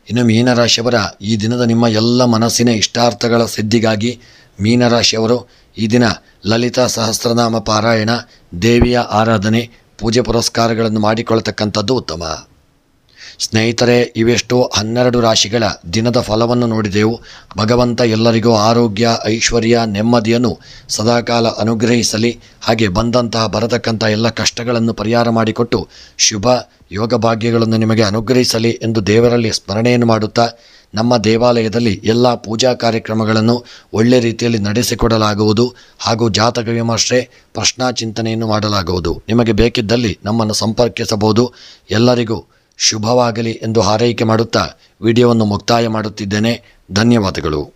Speaker 1: ಇನ್ನು ಮೀನರಾಶಿಯವರ ಈ ದಿನದ ನಿಮ್ಮ ಎಲ್ಲ ಮನಸ್ಸಿನ ಇಷ್ಟಾರ್ಥಗಳ ಸಿದ್ಧಿಗಾಗಿ ಮೀನರಾಶಿಯವರು ಈ ದಿನ ಲಲಿತಾ ಸಹಸ್ರನಾಮ ಪಾರಾಯಣ, ದೇವಿಯ ಆರಾಧನೆ, ಪೂಜೆ ಪುರಸ್ಕಾರಗಳನ್ನು ಮಾಡಿಕೊಳ್ಳತಕ್ಕಂಥದ್ದು ಉತ್ತಮ. ಸ್ನೇಹಿತರೆ, ಇವೆಷ್ಟು 12 ರಾಶಿಗಳ ದಿನದ ಫಲವನ್ನು ನೋಡಿದೆವು. ಭಗವಂತ ಎಲ್ಲರಿಗೂ ಆರೋಗ್ಯ, ಐಶ್ವರ್ಯ, ನೆಮ್ಮದಿಯನ್ನು ಸದಾಕಾಲ ಅನುಗ್ರಹಿಸಲಿ. ಹಾಗೆ ಬರತಕ್ಕಂಥ ಎಲ್ಲ ಕಷ್ಟಗಳನ್ನು ಪರಿಹಾರ ಮಾಡಿಕೊಟ್ಟು ಶುಭ ಯೋಗ ಭಾಗ್ಯಗಳನ್ನು ನಿಮಗೆ ಅನುಗ್ರಹಿಸಲಿ ಎಂದು ದೇವರಲ್ಲಿ ಸ್ಮರಣೆಯನ್ನು ಮಾಡುತ್ತಾ ನಮ್ಮ ದೇವಾಲಯದಲ್ಲಿ ಎಲ್ಲ ಪೂಜಾ ಕಾರ್ಯಕ್ರಮಗಳನ್ನು ಒಳ್ಳೆ ರೀತಿಯಲ್ಲಿ ನಡೆಸಿಕೊಡಲಾಗುವುದು ಹಾಗೂ ಜಾತಕ ವಿಮರ್ಶೆ ಪ್ರಶ್ನಾಚಿಂತನೆಯನ್ನು ಮಾಡಲಾಗುವುದು. ನಿಮಗೆ ಬೇಕಿದ್ದಲ್ಲಿ ನಮ್ಮನ್ನು ಸಂಪರ್ಕಿಸಬಹುದು. ಎಲ್ಲರಿಗೂ ಶುಭವಾಗಲಿ ಎಂದು ಹಾರೈಕೆ ಮಾಡುತ್ತಾ ವಿಡಿಯೋವನ್ನು ಮುಕ್ತಾಯ ಮಾಡುತ್ತಿದ್ದೇನೆ. ಧನ್ಯವಾದಗಳು.